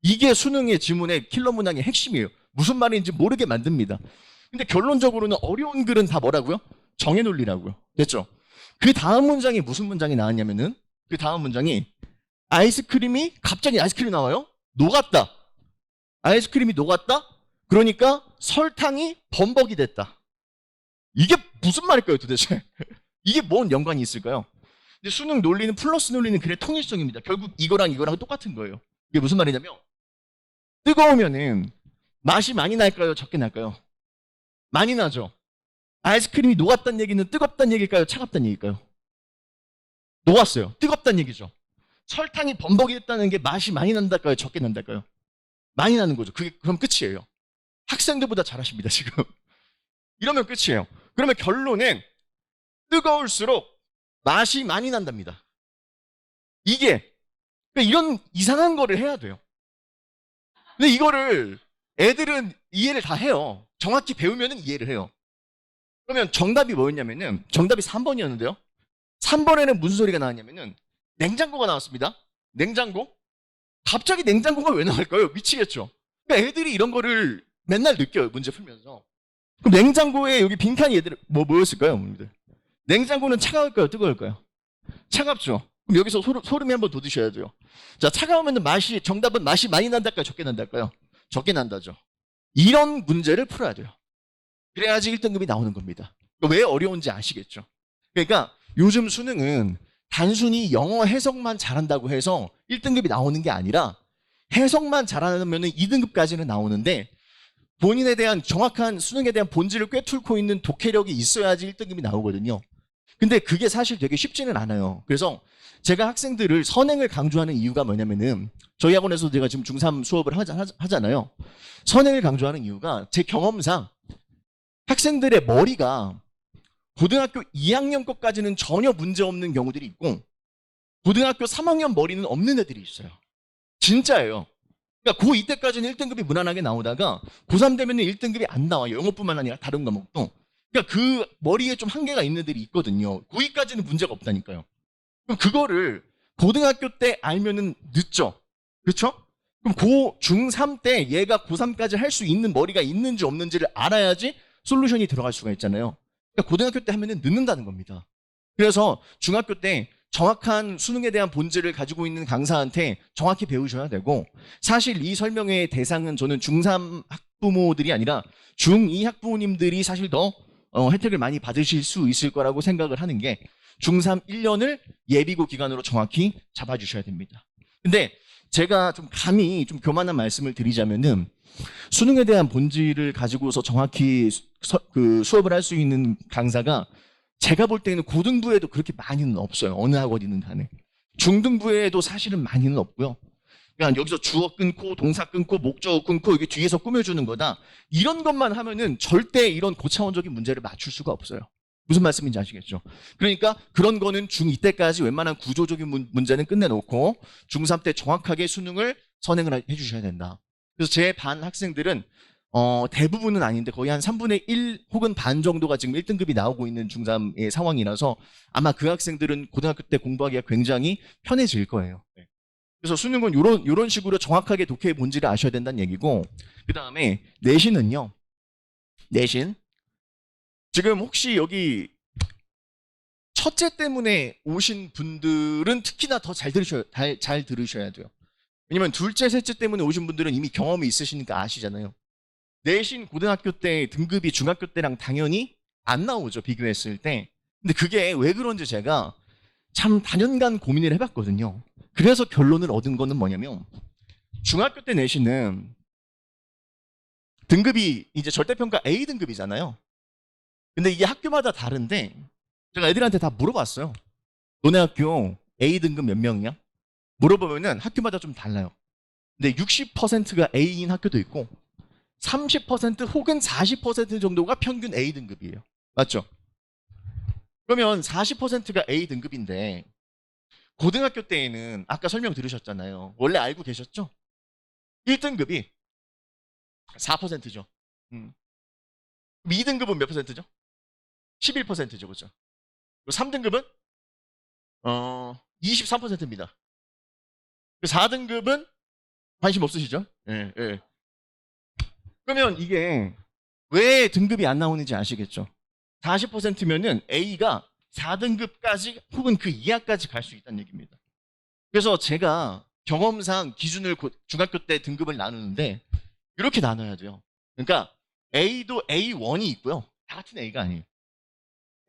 이게 수능의 지문의 킬러 문항의 핵심이에요. 무슨 말인지 모르게 만듭니다. 근데 결론적으로는 어려운 글은 다 뭐라고요? 정의 논리라고요. 됐죠? 그 다음 문장이 무슨 문장이 나왔냐면은 그 다음 문장이 갑자기 아이스크림이 나와요? 녹았다. 아이스크림이 녹았다? 그러니까 설탕이 범벅이 됐다. 이게 무슨 말일까요, 도대체? 이게 뭔 연관이 있을까요? 근데 수능 논리는 플러스 논리는 글의 통일성입니다. 결국 이거랑 똑같은 거예요. 이게 무슨 말이냐면 뜨거우면은 맛이 많이 날까요? 적게 날까요? 많이 나죠. 아이스크림이 녹았다는 얘기는 뜨겁다는 얘기일까요? 차갑다는 얘기일까요? 녹았어요. 뜨겁다는 얘기죠. 설탕이 범벅이 됐다는 게 맛이 많이 난달까요? 적게 난달까요? 많이 나는 거죠. 그게 그럼 끝이에요. 학생들보다 잘하십니다, 지금. 이러면 끝이에요. 그러면 결론은 뜨거울수록 맛이 많이 난답니다. 이게 그러니까 이런 이상한 거를 해야 돼요. 근데 이거를 애들은 이해를 다 해요. 정확히 배우면 이해를 해요. 그러면 정답이 뭐였냐면은 정답이 3번이었는데요. 3번에는 무슨 소리가 나왔냐면은 냉장고가 나왔습니다. 냉장고? 갑자기 냉장고가 왜 나올까요? 미치겠죠. 그러니까 애들이 이런 거를 맨날 느껴요. 문제 풀면서. 그럼 냉장고에 여기 빈칸이 애들 뭐였을까요? 냉장고는 차가울까요? 뜨거울까요? 차갑죠. 그럼 여기서 소름이 한번 돋으셔야 돼요. 자, 차가우면 정답은 맛이 많이 난달까요? 적게 난달까요? 적게 난다죠. 이런 문제를 풀어야 돼요. 그래야지 1등급이 나오는 겁니다. 왜 어려운지 아시겠죠? 그러니까 요즘 수능은 단순히 영어 해석만 잘한다고 해서 1등급이 나오는 게 아니라 해석만 잘하면 2등급까지는 나오는데 본인에 대한 정확한 수능에 대한 본질을 꿰뚫고 있는 독해력이 있어야지 1등급이 나오거든요. 근데 그게 사실 되게 쉽지는 않아요. 그래서 제가 학생들을 선행을 강조하는 이유가 뭐냐면은 저희 학원에서 제가 지금 중3 수업을 하잖아요. 선행을 강조하는 이유가 제 경험상 학생들의 머리가 고등학교 2학년 것까지는 전혀 문제 없는 경우들이 있고 고등학교 3학년 머리는 없는 애들이 있어요. 진짜예요. 그러니까 고2 때까지는 1등급이 무난하게 나오다가 고3 되면 1등급이 안 나와요. 영어뿐만 아니라 다른 과목도. 그러니까 그 머리에 좀 한계가 있는 애들이 있거든요. 고2까지는 문제가 없다니까요. 그럼 그거를 고등학교 때 알면은 늦죠. 그렇죠? 그럼 중3 때 얘가 고3까지 할 수 있는 머리가 있는지 없는지를 알아야지 솔루션이 들어갈 수가 있잖아요. 그러니까 고등학교 때 하면은 늦는다는 겁니다. 그래서 중학교 때 정확한 수능에 대한 본질을 가지고 있는 강사한테 정확히 배우셔야 되고, 사실 이 설명회의 대상은 저는 중3 학부모들이 아니라 중2 학부모님들이 사실 더 혜택을 많이 받으실 수 있을 거라고 생각을 하는 게, 중3 1년을 예비고 기간으로 정확히 잡아주셔야 됩니다. 근데 제가 좀 감히 좀 교만한 말씀을 드리자면은, 수능에 대한 본질을 가지고서 정확히 수업을 할 수 있는 강사가 제가 볼 때는 고등부에도 그렇게 많이는 없어요. 어느 학원이든 간에. 중등부에도 사실은 많이는 없고요. 그냥 여기서 주어 끊고 동사 끊고 목적어 끊고 이게 뒤에서 꾸며주는 거다. 이런 것만 하면은 절대 이런 고차원적인 문제를 맞출 수가 없어요. 무슨 말씀인지 아시겠죠? 그러니까 그런 거는 중2 때까지 웬만한 구조적인 문제는 끝내놓고 중3 때 정확하게 수능을 선행을 해주셔야 된다. 그래서 제 반 학생들은 대부분은 아닌데 거의 한 3분의 1 혹은 반 정도가 지금 1등급이 나오고 있는 중3의 상황이라서 아마 그 학생들은 고등학교 때 공부하기가 굉장히 편해질 거예요. 그래서 수능은 요런 식으로 정확하게 독해의 본질을 아셔야 된다는 얘기고, 그 다음에 내신은요. 내신. 지금 혹시 여기 첫째 때문에 오신 분들은 특히나 더 잘 들으셔야 돼요. 왜냐면 둘째, 셋째 때문에 오신 분들은 이미 경험이 있으시니까 아시잖아요. 내신 고등학교 때 등급이 중학교 때랑 당연히 안 나오죠, 비교했을 때. 근데 그게 왜 그런지 제가 참 단연간 고민을 해봤거든요. 그래서 결론을 얻은 거는 뭐냐면, 중학교 때 내신은 등급이 이제 절대평가 A 등급이잖아요. 근데 이게 학교마다 다른데 제가 애들한테 다 물어봤어요. 너네 학교 A 등급 몇 명이야? 물어보면은 학교마다 좀 달라요. 근데 60%가 A인 학교도 있고 30% 혹은 40% 정도가 평균 A 등급이에요. 맞죠? 그러면 40%가 A 등급인데 고등학교 때에는 아까 설명 들으셨잖아요. 원래 알고 계셨죠? 1등급이 4%죠. 2등급은 몇 %죠? 11%죠. 그렇죠? 3등급은 23%입니다. 4등급은 관심 없으시죠? 예, 예. 그러면 이게 왜 등급이 안 나오는지 아시겠죠? 40%면은 A가 4등급까지 혹은 그 이하까지 갈 수 있다는 얘기입니다. 그래서 제가 경험상 기준을 중학교 때 등급을 나누는데 이렇게 나눠야 돼요. 그러니까 A도 A1이 있고요. 다 같은 A가 아니에요.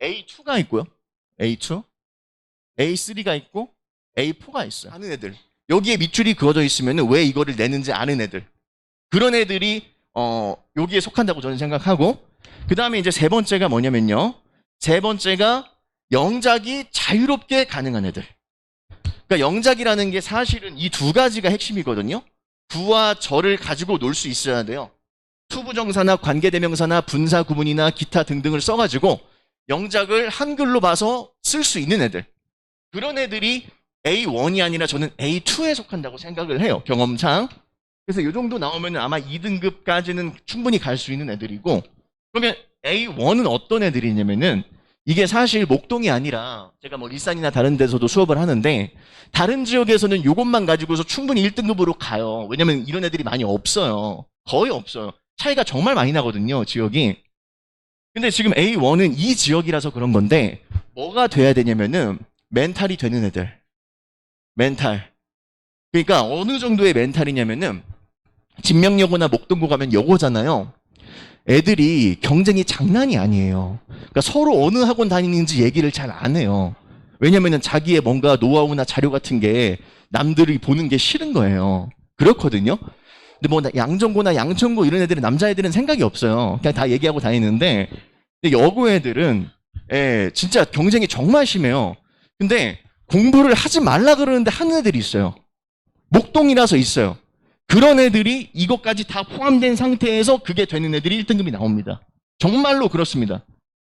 A2가 있고요. A2, A3가 있고 A4가 있어요. 아는 애들. 여기에 밑줄이 그어져 있으면 왜 이거를 내는지 아는 애들. 그런 애들이 여기에 속한다고 저는 생각하고, 그 다음에 이제 세 번째가 뭐냐면요. 세 번째가 영작이 자유롭게 가능한 애들. 그러니까 영작이라는 게 사실은 이 두 가지가 핵심이거든요. 구와 절을 가지고 놀 수 있어야 돼요. 투부정사나 관계대명사나 분사 구문이나 기타 등등을 써가지고 영작을 한글로 봐서 쓸 수 있는 애들. 그런 애들이 A1이 아니라 저는 A2에 속한다고 생각을 해요. 경험상. 그래서 이 정도 나오면 아마 2등급까지는 충분히 갈 수 있는 애들이고, 그러면 A1은 어떤 애들이냐면은 이게 사실 목동이 아니라 제가 뭐 일산이나 다른 데서도 수업을 하는데 다른 지역에서는 이것만 가지고서 충분히 1등급으로 가요. 왜냐면 이런 애들이 많이 없어요. 거의 없어요. 차이가 정말 많이 나거든요, 지역이. 근데 지금 A1은 이 지역이라서 그런 건데 뭐가 돼야 되냐면은 멘탈이 되는 애들. 멘탈. 그러니까 어느 정도의 멘탈이냐면은 진명여고나 목동고 가면 여고잖아요. 애들이 경쟁이 장난이 아니에요. 그러니까 서로 어느 학원 다니는지 얘기를 잘 안 해요. 왜냐면은 자기의 뭔가 노하우나 자료 같은 게 남들이 보는 게 싫은 거예요. 그렇거든요. 근데 뭐 양정고나 양천고 이런 애들은 남자애들은 생각이 없어요. 그냥 다 얘기하고 다니는데 여고 애들은 진짜 경쟁이 정말 심해요. 근데 공부를 하지 말라 그러는데 하는 애들이 있어요. 목동이라서 있어요. 그런 애들이 이것까지 다 포함된 상태에서 그게 되는 애들이 1등급이 나옵니다. 정말로 그렇습니다.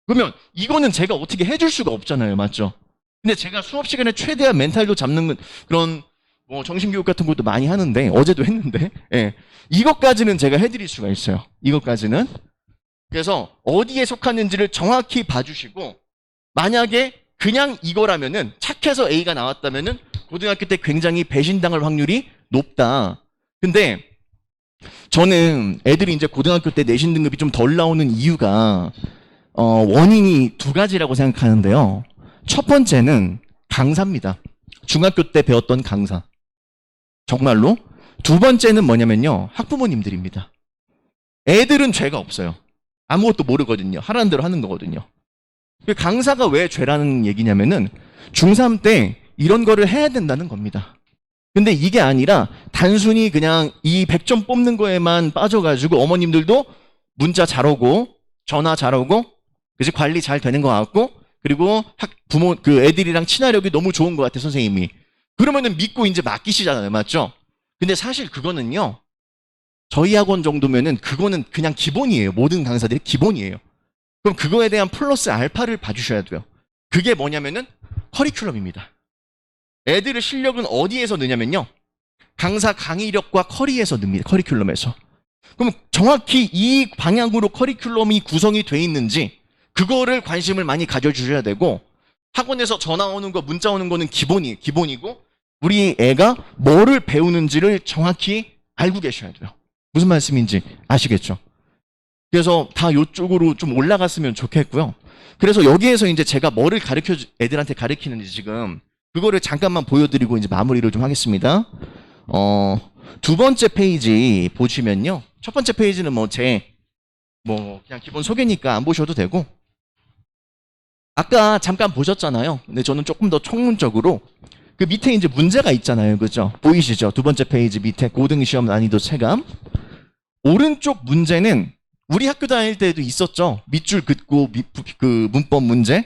그러면 이거는 제가 어떻게 해줄 수가 없잖아요. 맞죠? 근데 제가 수업 시간에 최대한 멘탈도 잡는 그런 뭐 정신교육 같은 것도 많이 하는데 어제도 했는데 이것까지는 제가 해드릴 수가 있어요. 이것까지는. 그래서 어디에 속하는지를 정확히 봐주시고, 만약에 그냥 이거라면은 착해서 A가 나왔다면은 고등학교 때 굉장히 배신당할 확률이 높다. 근데 저는 애들이 이제 고등학교 때 내신 등급이 좀 덜 나오는 이유가 원인이 두 가지라고 생각하는데요. 첫 번째는 강사입니다. 중학교 때 배웠던 강사. 정말로. 두 번째는 뭐냐면요. 학부모님들입니다. 애들은 죄가 없어요. 아무것도 모르거든요. 하라는 대로 하는 거거든요. 강사가 왜 죄라는 얘기냐면은 중3 때 이런 거를 해야 된다는 겁니다. 근데 이게 아니라 단순히 그냥 이 100점 뽑는 거에만 빠져가지고 어머님들도 문자 잘 오고 전화 잘 오고 그지 관리 잘 되는 것 같고 그리고 부모 그 애들이랑 친화력이 너무 좋은 것 같아 선생님이. 그러면은 믿고 이제 맡기시잖아요, 맞죠? 근데 사실 그거는요. 저희 학원 정도면은 그거는 그냥 기본이에요. 모든 강사들이 기본이에요. 그럼 그거에 대한 플러스 알파를 봐주셔야 돼요. 그게 뭐냐면은 커리큘럼입니다. 애들의 실력은 어디에서 느냐면요. 강사 강의력과 커리에서 늡니다. 커리큘럼에서. 그럼 정확히 이 방향으로 커리큘럼이 구성이 돼 있는지 그거를 관심을 많이 가져주셔야 되고 학원에서 전화 오는 거, 문자 오는 거는 기본이고 우리 애가 뭐를 배우는지를 정확히 알고 계셔야 돼요. 무슨 말씀인지 아시겠죠? 그래서 다 이쪽으로 좀 올라갔으면 좋겠고요. 그래서 여기에서 이제 제가 뭐를 애들한테 가르치는지 지금 그거를 잠깐만 보여드리고 이제 마무리를 좀 하겠습니다. 두 번째 페이지 보시면요. 첫 번째 페이지는 그냥 기본 소개니까 안 보셔도 되고. 아까 잠깐 보셨잖아요. 근데 저는 조금 더 총론적으로 그 밑에 이제 문제가 있잖아요. 그죠? 보이시죠? 두 번째 페이지 밑에 고등시험 난이도 체감. 오른쪽 문제는 우리 학교 다닐 때도 있었죠. 밑줄 긋고 그 문법 문제.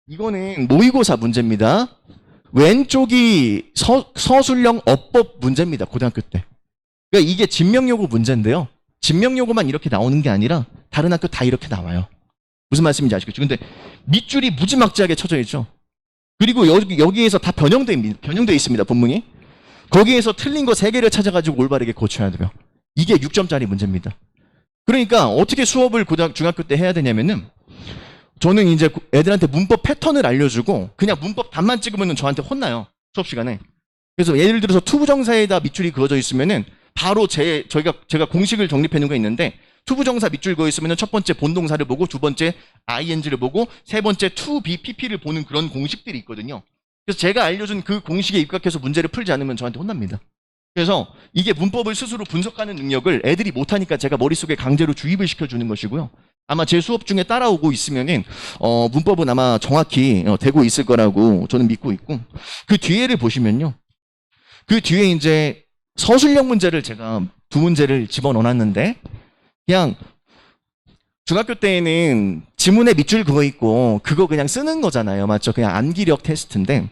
이거는 모의고사 문제입니다. 왼쪽이 서술형 어법 문제입니다. 고등학교 때. 그러니까 이게 진명요구 문제인데요. 진명요구만 이렇게 나오는 게 아니라 다른 학교 다 이렇게 나와요. 무슨 말씀인지 아시겠죠? 근데 밑줄이 무지막지하게 쳐져 있죠. 그리고 여기에서 다 변형돼 있습니다. 본문이. 거기에서 틀린 거 3개를 찾아가지고 올바르게 고쳐야 돼요. 이게 6점짜리 문제입니다. 그러니까 어떻게 수업을 중학교 때 해야 되냐면은 저는 이제 애들한테 문법 패턴을 알려주고 그냥 문법 답만 찍으면 저한테 혼나요. 수업 시간에. 그래서 예를 들어서 투부정사에다 밑줄이 그어져 있으면은 바로 제가 공식을 정립해 놓은 거 있는데 투부정사 밑줄 그어 있으면은 첫 번째 본동사를 보고 두 번째 ing를 보고 세 번째 to, be, pp를 보는 그런 공식들이 있거든요. 그래서 제가 알려준 그 공식에 입각해서 문제를 풀지 않으면 저한테 혼납니다. 그래서 이게 문법을 스스로 분석하는 능력을 애들이 못하니까 제가 머릿속에 강제로 주입을 시켜주는 것이고요. 아마 제 수업 중에 따라오고 있으면은 문법은 아마 정확히 되고 있을 거라고 저는 믿고 있고 그 뒤에를 보시면요. 그 뒤에 이제 서술형 문제를 제가 2문제를 집어넣어놨는데 그냥 중학교 때에는 지문에 밑줄 그거 있고 그거 그냥 쓰는 거잖아요. 맞죠? 그냥 암기력 테스트인데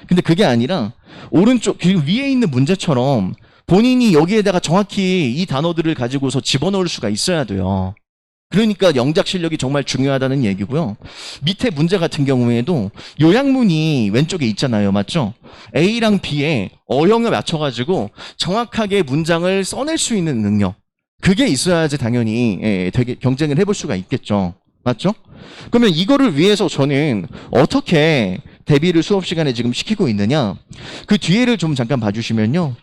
근데 그게 아니라 오른쪽 위에 있는 문제처럼 본인이 여기에다가 정확히 이 단어들을 가지고서 집어넣을 수가 있어야 돼요. 그러니까 영작 실력이 정말 중요하다는 얘기고요. 밑에 문제 같은 경우에도 요약문이 왼쪽에 있잖아요. 맞죠? A랑 B에 어형을 맞춰가지고 정확하게 문장을 써낼 수 있는 능력. 그게 있어야지 당연히 되게 경쟁을 해볼 수가 있겠죠. 맞죠? 그러면 이거를 위해서 저는 어떻게 대비를 수업 시간에 지금 시키고 있느냐? 그 뒤에를 좀 잠깐 봐주시면요.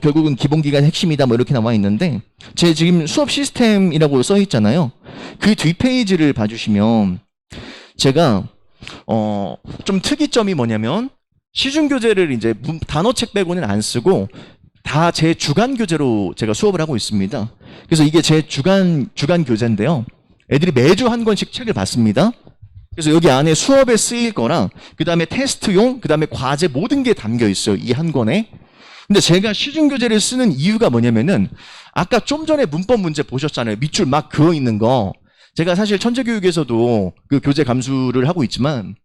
결국은 기본기가 핵심이다 이렇게 나와 있는데 제 지금 수업 시스템이라고 써 있잖아요. 그 뒷페이지를 봐주시면 제가 좀 특이점이 뭐냐면 시중교재를 이제 단어책 빼고는 안 쓰고 다 제 주간 교재로 제가 수업을 하고 있습니다. 그래서 이게 제 주간 교재인데요. 애들이 매주 한 권씩 책을 받습니다. 그래서 여기 안에 수업에 쓰일 거랑 그 다음에 테스트용, 그 다음에 과제 모든 게 담겨 있어요. 이 한 권에. 근데 제가 시중교재를 쓰는 이유가 뭐냐면은 아까 좀 전에 문법 문제 보셨잖아요. 밑줄 막 그어 있는 거. 제가 사실 천재교육에서도 그 교재 감수를 하고 있지만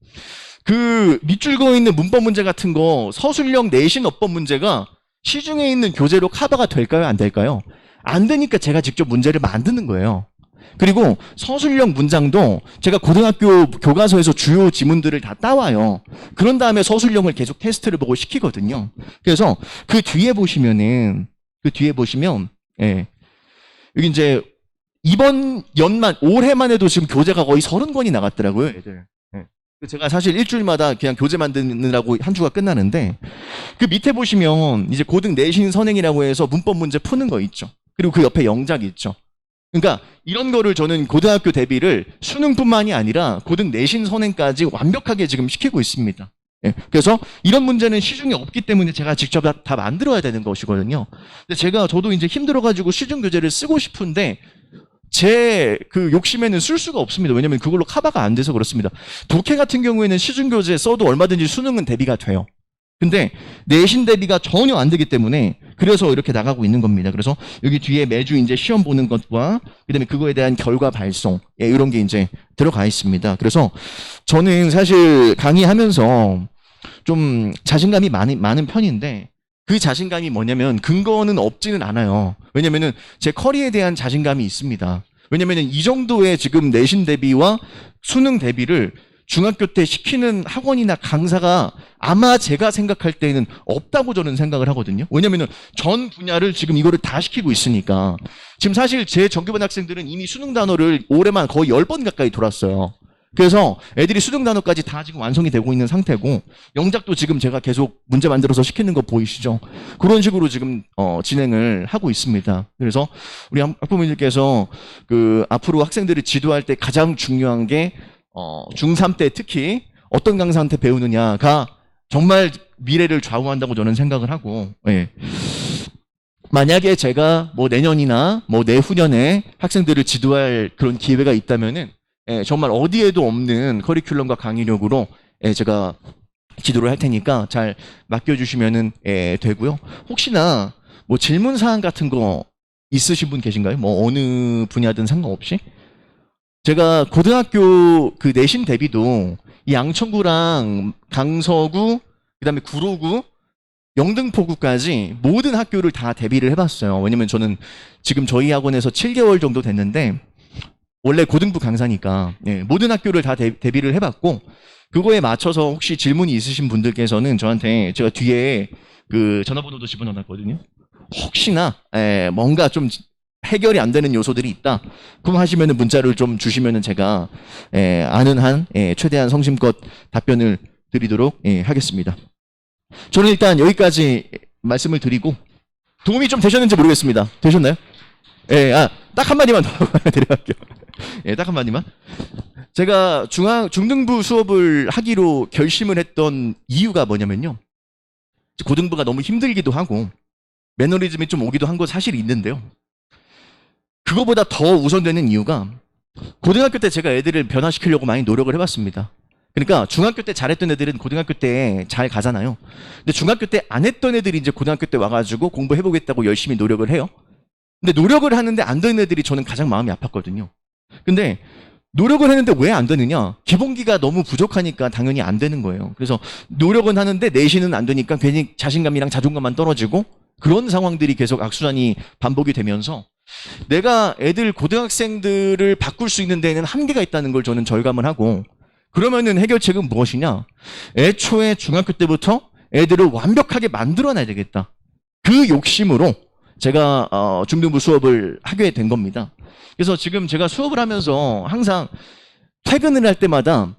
그 밑줄 그어 있는 문법 문제 같은 거 서술형 내신 어법 문제가 시중에 있는 교재로 커버가 될까요? 안 될까요? 안 되니까 제가 직접 문제를 만드는 거예요. 그리고 서술형 문장도 제가 고등학교 교과서에서 주요 지문들을 다 따와요. 그런 다음에 서술형을 계속 테스트를 보고 시키거든요. 그래서 그 뒤에 보시면 여기 이제 이번 연만 올해만 해도 지금 교재가 거의 30권이 나갔더라고요, 애들. 제가 사실 일주일마다 그냥 교재 만드느라고 한 주가 끝나는데 그 밑에 보시면 이제 고등 내신 선행이라고 해서 문법 문제 푸는 거 있죠. 그리고 그 옆에 영작이 있죠. 그러니까 이런 거를 저는 고등학교 대비를 수능뿐만이 아니라 고등 내신 선행까지 완벽하게 지금 시키고 있습니다. 예, 그래서 이런 문제는 시중에 없기 때문에 제가 직접 다 만들어야 되는 것이거든요. 근데 저도 이제 힘들어가지고 시중 교재를 쓰고 싶은데 제 그 욕심에는 쓸 수가 없습니다. 왜냐면 그걸로 커버가 안 돼서 그렇습니다. 독해 같은 경우에는 시중 교재 써도 얼마든지 수능은 대비가 돼요. 근데 내신 대비가 전혀 안 되기 때문에 그래서 이렇게 나가고 있는 겁니다. 그래서 여기 뒤에 매주 이제 시험 보는 것과 그다음에 그거에 대한 결과 발송 이런 게 이제 들어가 있습니다. 그래서 저는 사실 강의하면서 좀 자신감이 많은 편인데 그 자신감이 뭐냐면 근거는 없지는 않아요. 왜냐면은 제 커리에 대한 자신감이 있습니다. 왜냐면은 이 정도의 지금 내신 대비와 수능 대비를 중학교 때 시키는 학원이나 강사가 아마 제가 생각할 때는 없다고 저는 생각을 하거든요. 왜냐면은 전 분야를 지금 이거를 다 시키고 있으니까. 지금 사실 제 정규반 학생들은 이미 수능 단어를 올해만 거의 10번 가까이 돌았어요. 그래서 애들이 수능 단어까지 다 지금 완성이 되고 있는 상태고 영작도 지금 제가 계속 문제 만들어서 시키는 거 보이시죠? 그런 식으로 지금 진행을 하고 있습니다. 그래서 우리 학부모님들께서 그 앞으로 학생들을 지도할 때 가장 중요한 게 중3 때 특히 어떤 강사한테 배우느냐가 정말 미래를 좌우한다고 저는 생각을 하고, 예. 만약에 제가 뭐 내년이나 뭐 내후년에 학생들을 지도할 그런 기회가 있다면은, 예, 정말 어디에도 없는 커리큘럼과 강의력으로 제가 지도를 할 테니까 잘 맡겨주시면은 되고요. 혹시나 뭐 질문 사항 같은 거 있으신 분 계신가요? 뭐 어느 분야든 상관없이? 제가 고등학교 그 내신 대비도 이 양천구랑 강서구, 그다음에 구로구, 영등포구까지 모든 학교를 다 대비를 해봤어요. 왜냐면 저는 지금 저희 학원에서 7개월 정도 됐는데 원래 고등부 강사니까 모든 학교를 다 대비를 해봤고 그거에 맞춰서 혹시 질문이 있으신 분들께서는 저한테 제가 뒤에 그 전화번호도 집어넣어놨거든요. 혹시나 뭔가 좀 해결이 안 되는 요소들이 있다. 그럼 하시면은 문자를 좀 주시면은 제가 아는 한 최대한 성심껏 답변을 드리도록 하겠습니다. 저는 일단 여기까지 말씀을 드리고 도움이 좀 되셨는지 모르겠습니다. 되셨나요? 딱 한마디만 더 드려갈게요. 딱 한마디만. 제가 중등부 수업을 하기로 결심을 했던 이유가 뭐냐면요. 고등부가 너무 힘들기도 하고 매너리즘이 좀 오기도 한 건 사실이 있는데요. 그거보다 더 우선되는 이유가 고등학교 때 제가 애들을 변화시키려고 많이 노력을 해봤습니다. 그러니까 중학교 때 잘했던 애들은 고등학교 때 잘 가잖아요. 근데 중학교 때 안 했던 애들이 이제 고등학교 때 와가지고 공부해보겠다고 열심히 노력을 해요. 근데 노력을 하는데 안 되는 애들이 저는 가장 마음이 아팠거든요. 근데 노력을 했는데 왜 안 되느냐? 기본기가 너무 부족하니까 당연히 안 되는 거예요. 그래서 노력은 하는데 내신은 안 되니까 괜히 자신감이랑 자존감만 떨어지고 그런 상황들이 계속 악순환이 반복이 되면서 내가 애들 고등학생들을 바꿀 수 있는 데에는 한계가 있다는 걸 저는 절감을 하고 그러면은 해결책은 무엇이냐? 애초에 중학교 때부터 애들을 완벽하게 만들어놔야 되겠다. 그 욕심으로 제가 중등부 수업을 하게 된 겁니다. 그래서 지금 제가 수업을 하면서 항상 퇴근을 할 때마다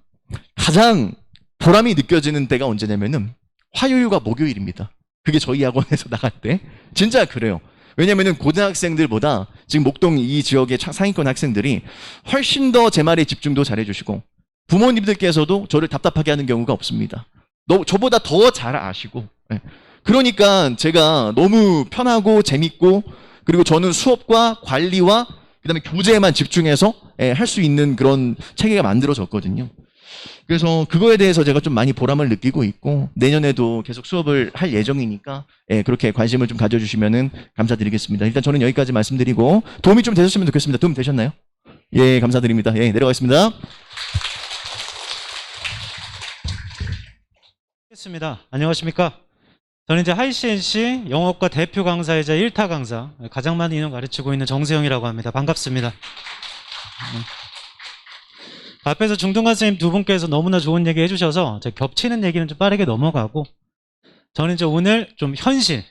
가장 보람이 느껴지는 때가 언제냐면은 화요일과 목요일입니다. 그게 저희 학원에서 나갈 때 진짜 그래요. 왜냐면은 고등학생들보다 지금 목동 이 지역의 상위권 학생들이 훨씬 더 제 말에 집중도 잘해주시고 부모님들께서도 저를 답답하게 하는 경우가 없습니다. 저보다 더 잘 아시고 그러니까 제가 너무 편하고 재밌고 그리고 저는 수업과 관리와 그다음에 교재에만 집중해서 할 수 있는 그런 체계가 만들어졌거든요. 그래서 그거에 대해서 제가 좀 많이 보람을 느끼고 있고 내년에도 계속 수업을 할 예정이니까 그렇게 관심을 좀 가져주시면 감사드리겠습니다. 일단 저는 여기까지 말씀드리고 도움이 좀 되셨으면 좋겠습니다. 도움 되셨나요? 예, 감사드립니다. 예, 내려가겠습니다. 습니다. 안녕하십니까? 저는 이제 하이CNC 영어과 대표 강사이자 1타 강사, 가장 많은 인원 가르치고 있는 정세영이라고 합니다. 반갑습니다. 앞에서 중등관 선생님 두 분께서 너무나 좋은 얘기 해주셔서 제가 겹치는 얘기는 좀 빠르게 넘어가고 저는 이제 오늘 좀 현실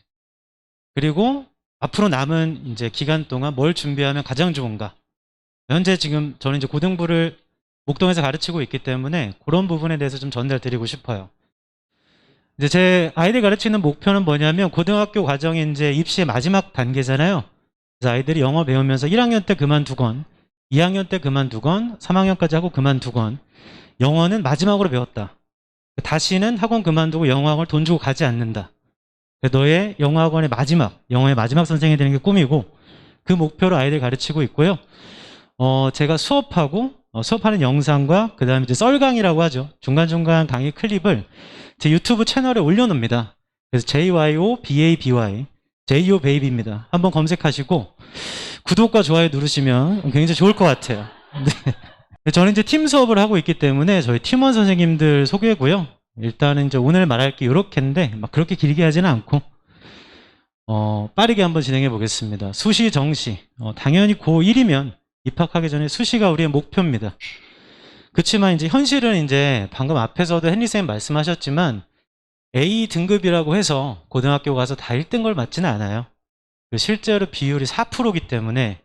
그리고 앞으로 남은 이제 기간 동안 뭘 준비하면 가장 좋은가. 현재 지금 저는 이제 고등부를 목동에서 가르치고 있기 때문에 그런 부분에 대해서 좀 전달드리고 싶어요. 이제 제 아이들 가르치는 목표는 뭐냐면 고등학교 과정이 이제 입시의 마지막 단계잖아요. 그래서 아이들이 영어 배우면서 1학년 때 그만두건 2학년 때 그만두건 3학년까지 하고 그만두건 영어는 마지막으로 배웠다. 다시는 학원 그만두고 영어학원을 돈 주고 가지 않는다. 너의 영어학원의 마지막, 영어의 마지막 선생이 되는 게 꿈이고 그 목표로 아이들 가르치고 있고요. 제가 수업하는 영상과 그 다음에 이제 썰강이라고 하죠. 중간중간 강의 클립을 제 유튜브 채널에 올려놓습니다. 그래서 JYOBABY, JO 베이비입니다. 한번 검색하시고 구독과 좋아요 누르시면 굉장히 좋을 것 같아요. 네. 저는 이제 팀 수업을 하고 있기 때문에 저희 팀원 선생님들 소개고요. 일단은 이제 오늘 말할 게 이렇게인데 막 그렇게 길게 하지는 않고 빠르게 한번 진행해 보겠습니다. 수시, 정시. 당연히 고1이면 입학하기 전에 수시가 우리의 목표입니다. 그렇지만 이제 현실은 이제 방금 앞에서도 헨리 쌤 말씀하셨지만 A 등급이라고 해서 고등학교 가서 다 1등급을 맞지는 않아요. 실제로 비율이 4%이기 때문에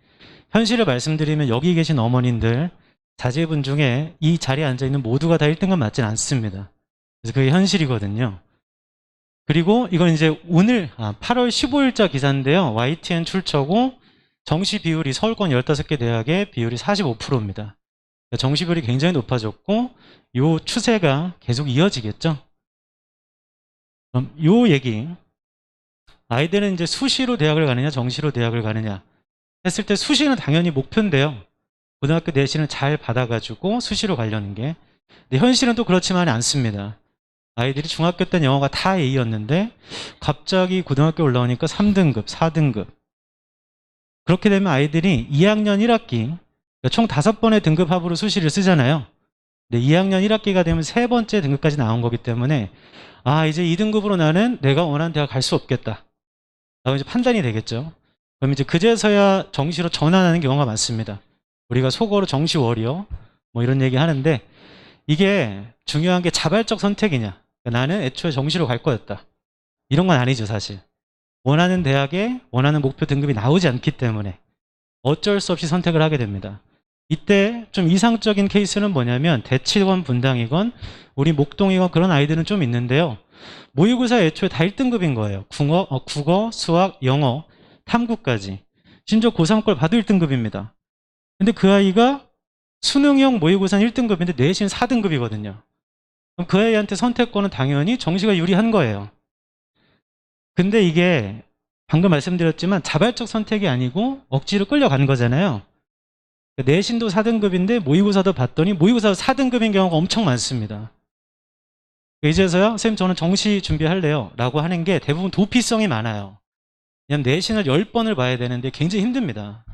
현실을 말씀드리면 여기 계신 어머님들 자제분 중에 이 자리에 앉아있는 모두가 다 1등급 맞지는 않습니다. 그래서 그게 현실이거든요. 그리고 이건 이제 오늘 8월 15일자 기사인데요. YTN 출처고 정시 비율이 서울권 15개 대학의 비율이 45%입니다. 정시 비율이 굉장히 높아졌고 이 추세가 계속 이어지겠죠. 그럼 이 얘기, 아이들은 이제 수시로 대학을 가느냐 정시로 대학을 가느냐 했을 때 수시는 당연히 목표인데요. 고등학교 내신을 잘 받아가지고 수시로 가려는 게. 근데 현실은 또 그렇지만은 않습니다. 아이들이 중학교 때는 영어가 다 A였는데 갑자기 고등학교 올라오니까 3등급, 4등급. 그렇게 되면 아이들이 2학년 1학기, 총 5번의 등급 합으로 수시를 쓰잖아요. 근데 2학년 1학기가 되면 3번째 등급까지 나온 거기 때문에 이제 2등급으로 나는 내가 원하는 대학 갈 수 없겠다. 라고 이제 판단이 되겠죠. 그럼 이제 그제서야 정시로 전환하는 경우가 많습니다. 우리가 속어로 정시 워리어 뭐 이런 얘기 하는데 이게 중요한 게 자발적 선택이냐. 나는 애초에 정시로 갈 거였다. 이런 건 아니죠, 사실. 원하는 대학에 원하는 목표 등급이 나오지 않기 때문에 어쩔 수 없이 선택을 하게 됩니다. 이때 좀 이상적인 케이스는 뭐냐면 대치원 분당이건 우리 목동이건 그런 아이들은 좀 있는데요. 모의고사 애초에 다 1등급인 거예요. 국어, 수학, 영어, 탐구까지. 심지어 고3 걸 봐도 1등급입니다. 근데 그 아이가 수능형 모의고사는 1등급인데 내신 4등급이거든요. 그럼 그 아이한테 선택권은 당연히 정시가 유리한 거예요. 근데 이게 방금 말씀드렸지만 자발적 선택이 아니고 억지로 끌려간 거잖아요. 내신도 4등급인데 모의고사도 봤더니 모의고사도 4등급인 경우가 엄청 많습니다. 이제서야 선생님 저는 정시 준비할래요 라고 하는 게 대부분 도피성이 많아요. 그냥 내신을 10번을 봐야 되는데 굉장히 힘듭니다.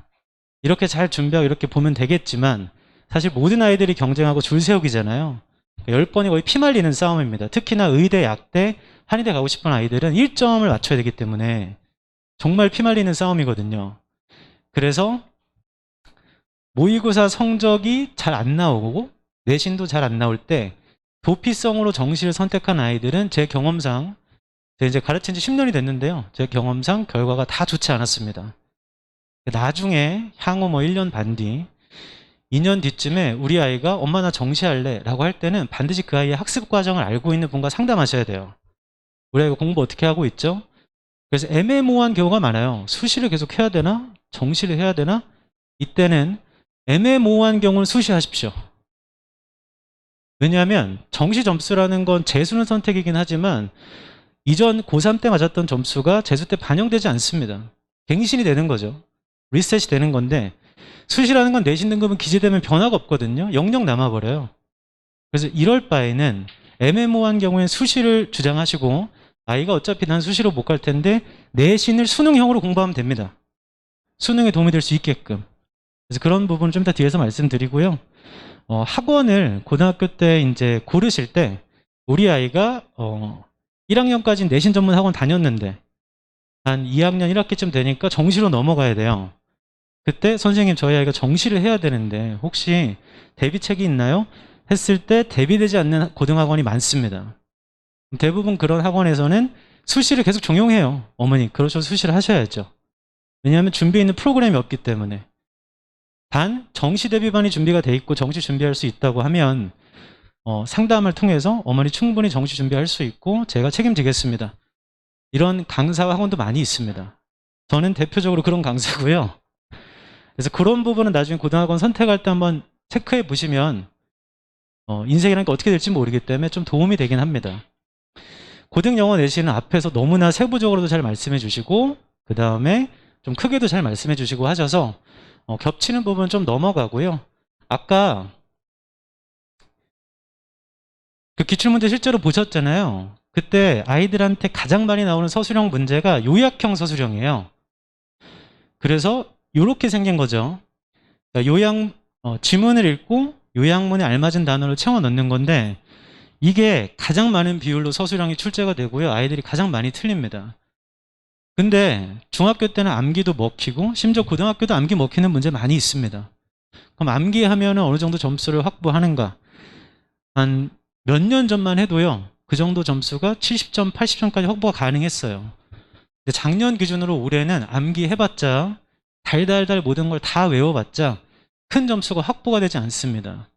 이렇게 잘 준비하고 이렇게 보면 되겠지만 사실 모든 아이들이 경쟁하고 줄 세우기잖아요. 10번이 거의 피말리는 싸움입니다. 특히나 의대, 약대, 한의대 가고 싶은 아이들은 1점을 맞춰야 되기 때문에 정말 피말리는 싸움이거든요. 그래서 모의고사 성적이 잘 안 나오고 내신도 잘 안 나올 때 도피성으로 정시를 선택한 아이들은 제 경험상, 제가 이제 가르친 지 10년이 됐는데요. 제 경험상 결과가 다 좋지 않았습니다. 나중에 향후 1년 반 뒤, 2년 뒤쯤에 우리 아이가 엄마 나 정시할래 라고 할 때는 반드시 그 아이의 학습 과정을 알고 있는 분과 상담하셔야 돼요. 우리 아이가 공부 어떻게 하고 있죠? 그래서 애매모호한 경우가 많아요. 수시를 계속 해야 되나? 정시를 해야 되나? 이때는 애매모호한 경우는 수시하십시오. 왜냐하면 정시 점수라는 건 재수는 선택이긴 하지만 이전 고3 때 맞았던 점수가 재수 때 반영되지 않습니다. 갱신이 되는 거죠. 리셋이 되는 건데 수시라는 건 내신 등급은 기재되면 변화가 없거든요. 영영 남아버려요. 그래서 이럴 바에는 애매모호한 경우엔 수시를 주장하시고 아이가 어차피 난 수시로 못 갈 텐데 내신을 수능형으로 공부하면 됩니다. 수능에 도움이 될 수 있게끔. 그래서 그런 부분 좀 이따 뒤에서 말씀드리고요. 학원을 고등학교 때 이제 고르실 때 우리 아이가 1학년까지 내신 전문 학원 다녔는데 한 2학년 1학기쯤 되니까 정시로 넘어가야 돼요. 그때 선생님 저희 아이가 정시를 해야 되는데 혹시 대비책이 있나요? 했을 때 대비되지 않는 고등학원이 많습니다. 대부분 그런 학원에서는 수시를 계속 종용해요. 어머니 그러셔서 수시를 하셔야죠. 왜냐하면 준비해 있는 프로그램이 없기 때문에. 단 정시 대비반이 준비가 돼 있고 정시 준비할 수 있다고 하면 상담을 통해서 어머니 충분히 정시 준비할 수 있고 제가 책임지겠습니다. 이런 강사와 학원도 많이 있습니다. 저는 대표적으로 그런 강사고요. 그래서 그런 부분은 나중에 고등학원 선택할 때 한번 체크해 보시면 인생이라는 게 어떻게 될지 모르기 때문에 좀 도움이 되긴 합니다. 고등 영어 내신은 앞에서 너무나 세부적으로도 잘 말씀해 주시고 그 다음에 좀 크게도 잘 말씀해 주시고 하셔서 겹치는 부분은 좀 넘어가고요. 아까 그 기출문제 실제로 보셨잖아요. 그때 아이들한테 가장 많이 나오는 서술형 문제가 요약형 서술형이에요. 그래서 이렇게 생긴 거죠. 그러니까 지문을 읽고 요약문에 알맞은 단어를 채워 넣는 건데 이게 가장 많은 비율로 서술형이 출제가 되고요. 아이들이 가장 많이 틀립니다. 근데 중학교 때는 암기도 먹히고 심지어 고등학교도 암기 먹히는 문제 많이 있습니다. 그럼 암기하면 어느 정도 점수를 확보하는가? 한 몇 년 전만 해도요. 그 정도 점수가 70점, 80점까지 확보가 가능했어요. 근데 작년 기준으로 올해는 암기해봤자 달달달 모든 걸 다 외워봤자 큰 점수가 확보가 되지 않습니다.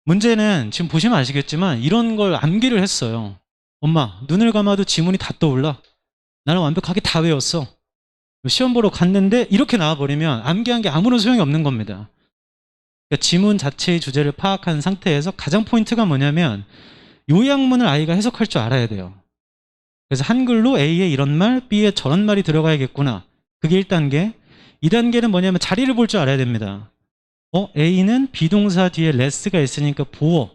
문제는 지금 보시면 아시겠지만 이런 걸 암기를 했어요. 엄마, 눈을 감아도 지문이 다 떠올라. 나는 완벽하게 다 외웠어. 시험 보러 갔는데 이렇게 나와버리면 암기한 게 아무런 소용이 없는 겁니다. 그러니까 지문 자체의 주제를 파악한 상태에서 가장 포인트가 뭐냐면 요약문을 아이가 해석할 줄 알아야 돼요. 그래서 한글로 A에 이런 말, B에 저런 말이 들어가야겠구나. 그게 1단계. 2단계는 뭐냐면 자리를 볼 줄 알아야 됩니다. A는 비동사 뒤에 레스가 있으니까 보어,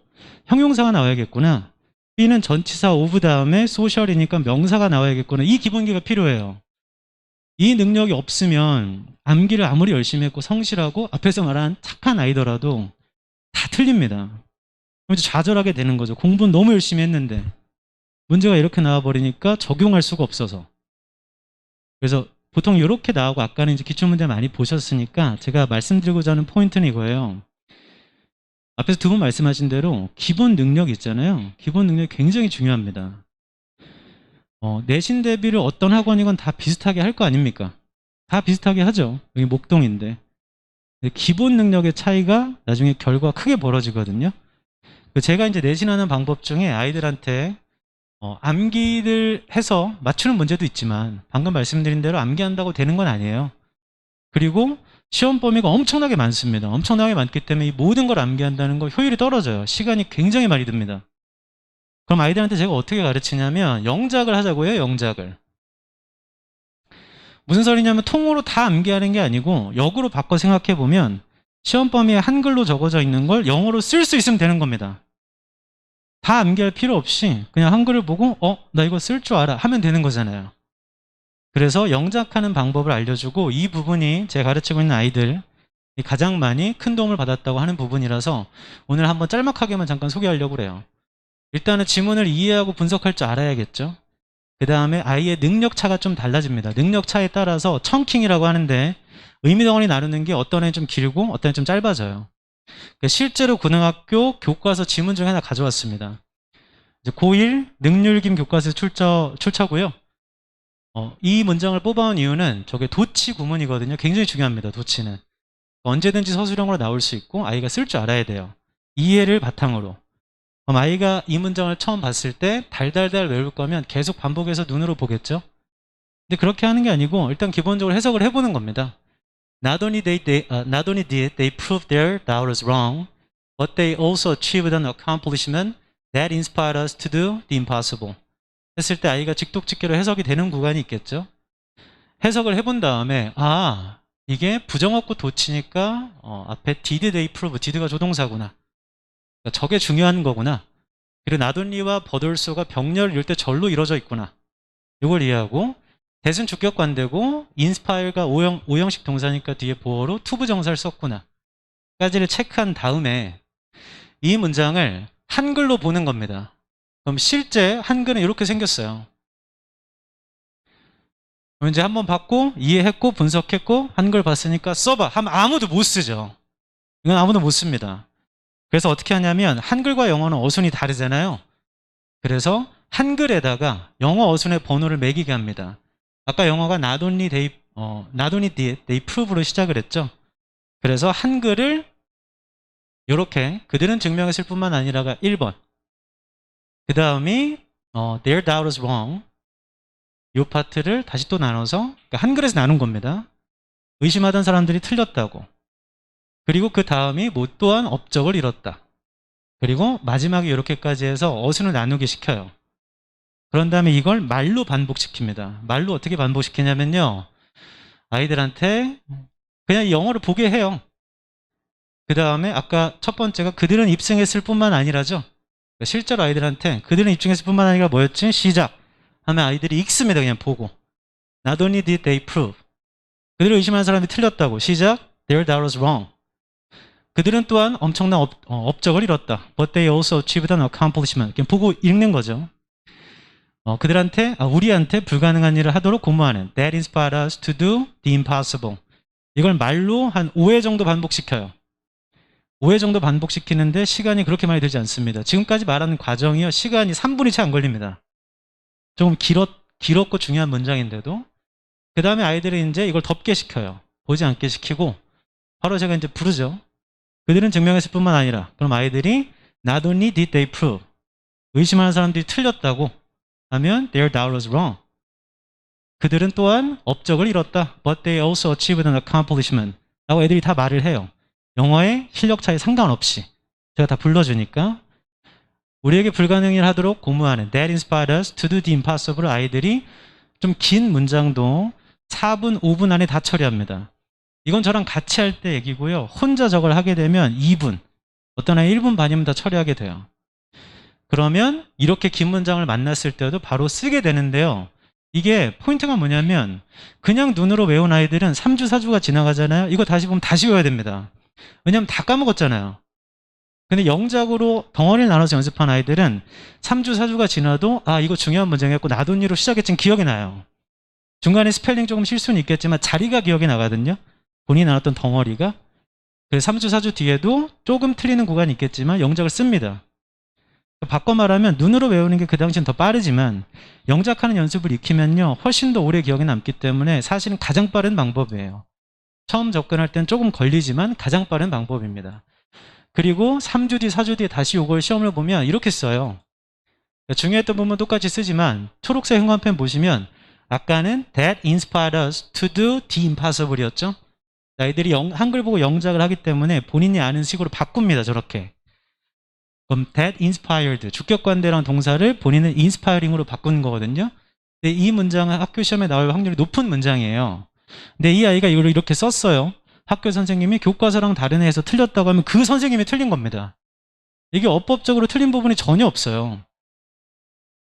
형용사가 나와야겠구나. B는 전치사 오브 다음에 소셜이니까 명사가 나와야겠구나. 이 기본기가 필요해요. 이 능력이 없으면 암기를 아무리 열심히 했고 성실하고 앞에서 말한 착한 아이더라도 다 틀립니다. 그럼 이제 좌절하게 되는 거죠. 공부는 너무 열심히 했는데 문제가 이렇게 나와버리니까 적용할 수가 없어서. 그래서 보통 이렇게 나오고 아까는 이제 기출문제 많이 보셨으니까 제가 말씀드리고자 하는 포인트는 이거예요. 앞에서 두 분 말씀하신 대로 기본 능력 있잖아요. 기본 능력이 굉장히 중요합니다. 내신 대비를 어떤 학원이건 다 비슷하게 할 거 아닙니까? 다 비슷하게 하죠. 여기 목동인데. 기본 능력의 차이가 나중에 결과가 크게 벌어지거든요. 제가 이제 내신하는 방법 중에 아이들한테 암기를 해서 맞추는 문제도 있지만 방금 말씀드린 대로 암기한다고 되는 건 아니에요. 그리고 시험 범위가 엄청나게 많습니다. 엄청나게 많기 때문에 이 모든 걸 암기한다는 거 효율이 떨어져요. 시간이 굉장히 많이 듭니다. 그럼 아이들한테 제가 어떻게 가르치냐면 영작을 하자고 해요. 영작을. 무슨 소리냐면 통으로 다 암기하는 게 아니고 역으로 바꿔 생각해 보면 시험 범위에 한글로 적어져 있는 걸 영어로 쓸 수 있으면 되는 겁니다. 다 암기할 필요 없이 그냥 한글을 보고 나 이거 쓸 줄 알아 하면 되는 거잖아요. 그래서 영작하는 방법을 알려주고 이 부분이 제가 가르치고 있는 아이들이 가장 많이 큰 도움을 받았다고 하는 부분이라서 오늘 한번 짤막하게만 잠깐 소개하려고 그래요. 일단은 지문을 이해하고 분석할 줄 알아야겠죠. 그 다음에 아이의 능력차가 좀 달라집니다. 능력차에 따라서 청킹이라고 하는데 의미 덩어리 나누는 게 어떤 애는 좀 길고 어떤 애는 좀 짧아져요. 실제로 고등학교 교과서 지문 중 하나 가져왔습니다. 이제 고1 능률김 교과서 출처고요. 이 문장을 뽑아온 이유는 저게 도치 구문이거든요. 굉장히 중요합니다. 도치는. 언제든지 서술형으로 나올 수 있고 아이가 쓸 줄 알아야 돼요. 이해를 바탕으로. 그럼 아이가 이 문장을 처음 봤을 때 달달달 외울 거면 계속 반복해서 눈으로 보겠죠? 근데 그렇게 하는 게 아니고 일단 기본적으로 해석을 해보는 겁니다. Not only did they prove their doubt was wrong, but they also achieved an accomplishment that inspired us to do the impossible. 했을 때 아이가 직독직계로 해석이 되는 구간이 있겠죠? 해석을 해본 다음에 이게 부정어구 도치니까 앞에 did they prove, did가 조동사구나. 그러니까 저게 중요한 거구나. 그리고 not only와 but also가 병렬을 이룰 때 절로 이루어져 있구나. 이걸 이해하고 대순 주격관되고 inspire가 오형식 동사니까 뒤에 보어로 투부정사를 썼구나 까지를 체크한 다음에 이 문장을 한글로 보는 겁니다. 그럼 실제 한글은 이렇게 생겼어요. 그럼 이제 한번 봤고 이해했고 분석했고 한글 봤으니까 써봐 하면 아무도 못 쓰죠. 이건 아무도 못 씁니다. 그래서 어떻게 하냐면 한글과 영어는 어순이 다르잖아요. 그래서 한글에다가 영어 어순의 번호를 매기게 합니다. 아까 영어가 not only did they prove로 시작을 했죠. 그래서 한글을 이렇게 그들은 증명했을 뿐만 아니라가 1번. 그 다음이 their doubt was wrong. 이 파트를 다시 또 나눠서 그러니까 한글에서 나눈 겁니다. 의심하던 사람들이 틀렸다고. 그리고 그 다음이 뭐 또한 업적을 잃었다. 그리고 마지막에 이렇게까지 해서 어순을 나누게 시켜요. 그런 다음에 이걸 말로 반복시킵니다. 말로 어떻게 반복시키냐면요. 아이들한테 그냥 영어를 보게 해요. 그 다음에 아까 첫 번째가 그들은 입증했을 뿐만 아니라죠. 실제로 아이들한테 그들은 입증했을 뿐만 아니라 뭐였지? 시작 하면 아이들이 읽습니다. 그냥 보고. Not only did they prove. 그들을 의심하는 사람이 틀렸다고. 시작 their doubt was wrong. 그들은 또한 엄청난 업적을 이뤘다. But they also achieved an accomplishment. 그냥 보고 읽는 거죠. 우리한테 불가능한 일을 하도록 고무하는 That inspired us to do the impossible. 이걸 말로 한 5회 정도 반복시켜요. 5회 정도 반복시키는데 시간이 그렇게 많이 들지 않습니다. 지금까지 말하는 과정이요. 시간이 3분이 채 안 걸립니다. 조금 길었고 중요한 문장인데도 그 다음에 아이들이 이제 이걸 덮게 시켜요. 보지 않게 시키고 바로 제가 이제 부르죠. 그들은 증명했을 뿐만 아니라 그럼 아이들이 Not only did they prove. 의심하는 사람들이 틀렸다고 하면 their doubt was wrong. 그들은 또한 업적을 이뤘다. But they also achieved an accomplishment. 라고 애들이 다 말을 해요. 영어의 실력 차이 상관없이 제가 다 불러주니까 우리에게 불가능한 일을 하도록 고무하는 That inspired us to do the impossible. 아이들이 좀 긴 문장도 4분, 5분 안에 다 처리합니다. 이건 저랑 같이 할 때 얘기고요. 혼자 저걸 하게 되면 2분, 어떤 아이 1분 반이면 다 처리하게 돼요. 그러면 이렇게 긴 문장을 만났을 때도 바로 쓰게 되는데요. 이게 포인트가 뭐냐면 그냥 눈으로 외운 아이들은 3주, 4주가 지나가잖아요. 이거 다시 보면 다시 외워야 됩니다. 왜냐하면 다 까먹었잖아요. 근데 영작으로 덩어리를 나눠서 연습한 아이들은 3주, 4주가 지나도 이거 중요한 문장이었고 나돈이로 시작했지만 기억이 나요. 중간에 스펠링 조금 실수는 있겠지만 자리가 기억이 나거든요. 본인이 나눴던 덩어리가. 그래서 3주, 4주 뒤에도 조금 틀리는 구간이 있겠지만 영작을 씁니다. 바꿔 말하면 눈으로 외우는 게 그 당시엔 더 빠르지만 영작하는 연습을 익히면요 훨씬 더 오래 기억에 남기 때문에 사실은 가장 빠른 방법이에요. 처음 접근할 땐 조금 걸리지만 가장 빠른 방법입니다. 그리고 3주 뒤, 4주 뒤에 다시 이걸 시험을 보면 이렇게 써요. 중요했던 부분 똑같이 쓰지만 초록색 형광펜 보시면 아까는 That inspired us to do the impossible 이었죠. 아이들이 한글 보고 영작을 하기 때문에 본인이 아는 식으로 바꿉니다. 저렇게. 그럼 that inspired, 주격관대라는 동사를 본인은 inspiring으로 바꾸는 거거든요. 근데 이 문장은 학교 시험에 나올 확률이 높은 문장이에요. 근데 이 아이가 이걸 이렇게 썼어요. 학교 선생님이 교과서랑 다른 애에서 틀렸다고 하면 그 선생님이 틀린 겁니다. 이게 어법적으로 틀린 부분이 전혀 없어요.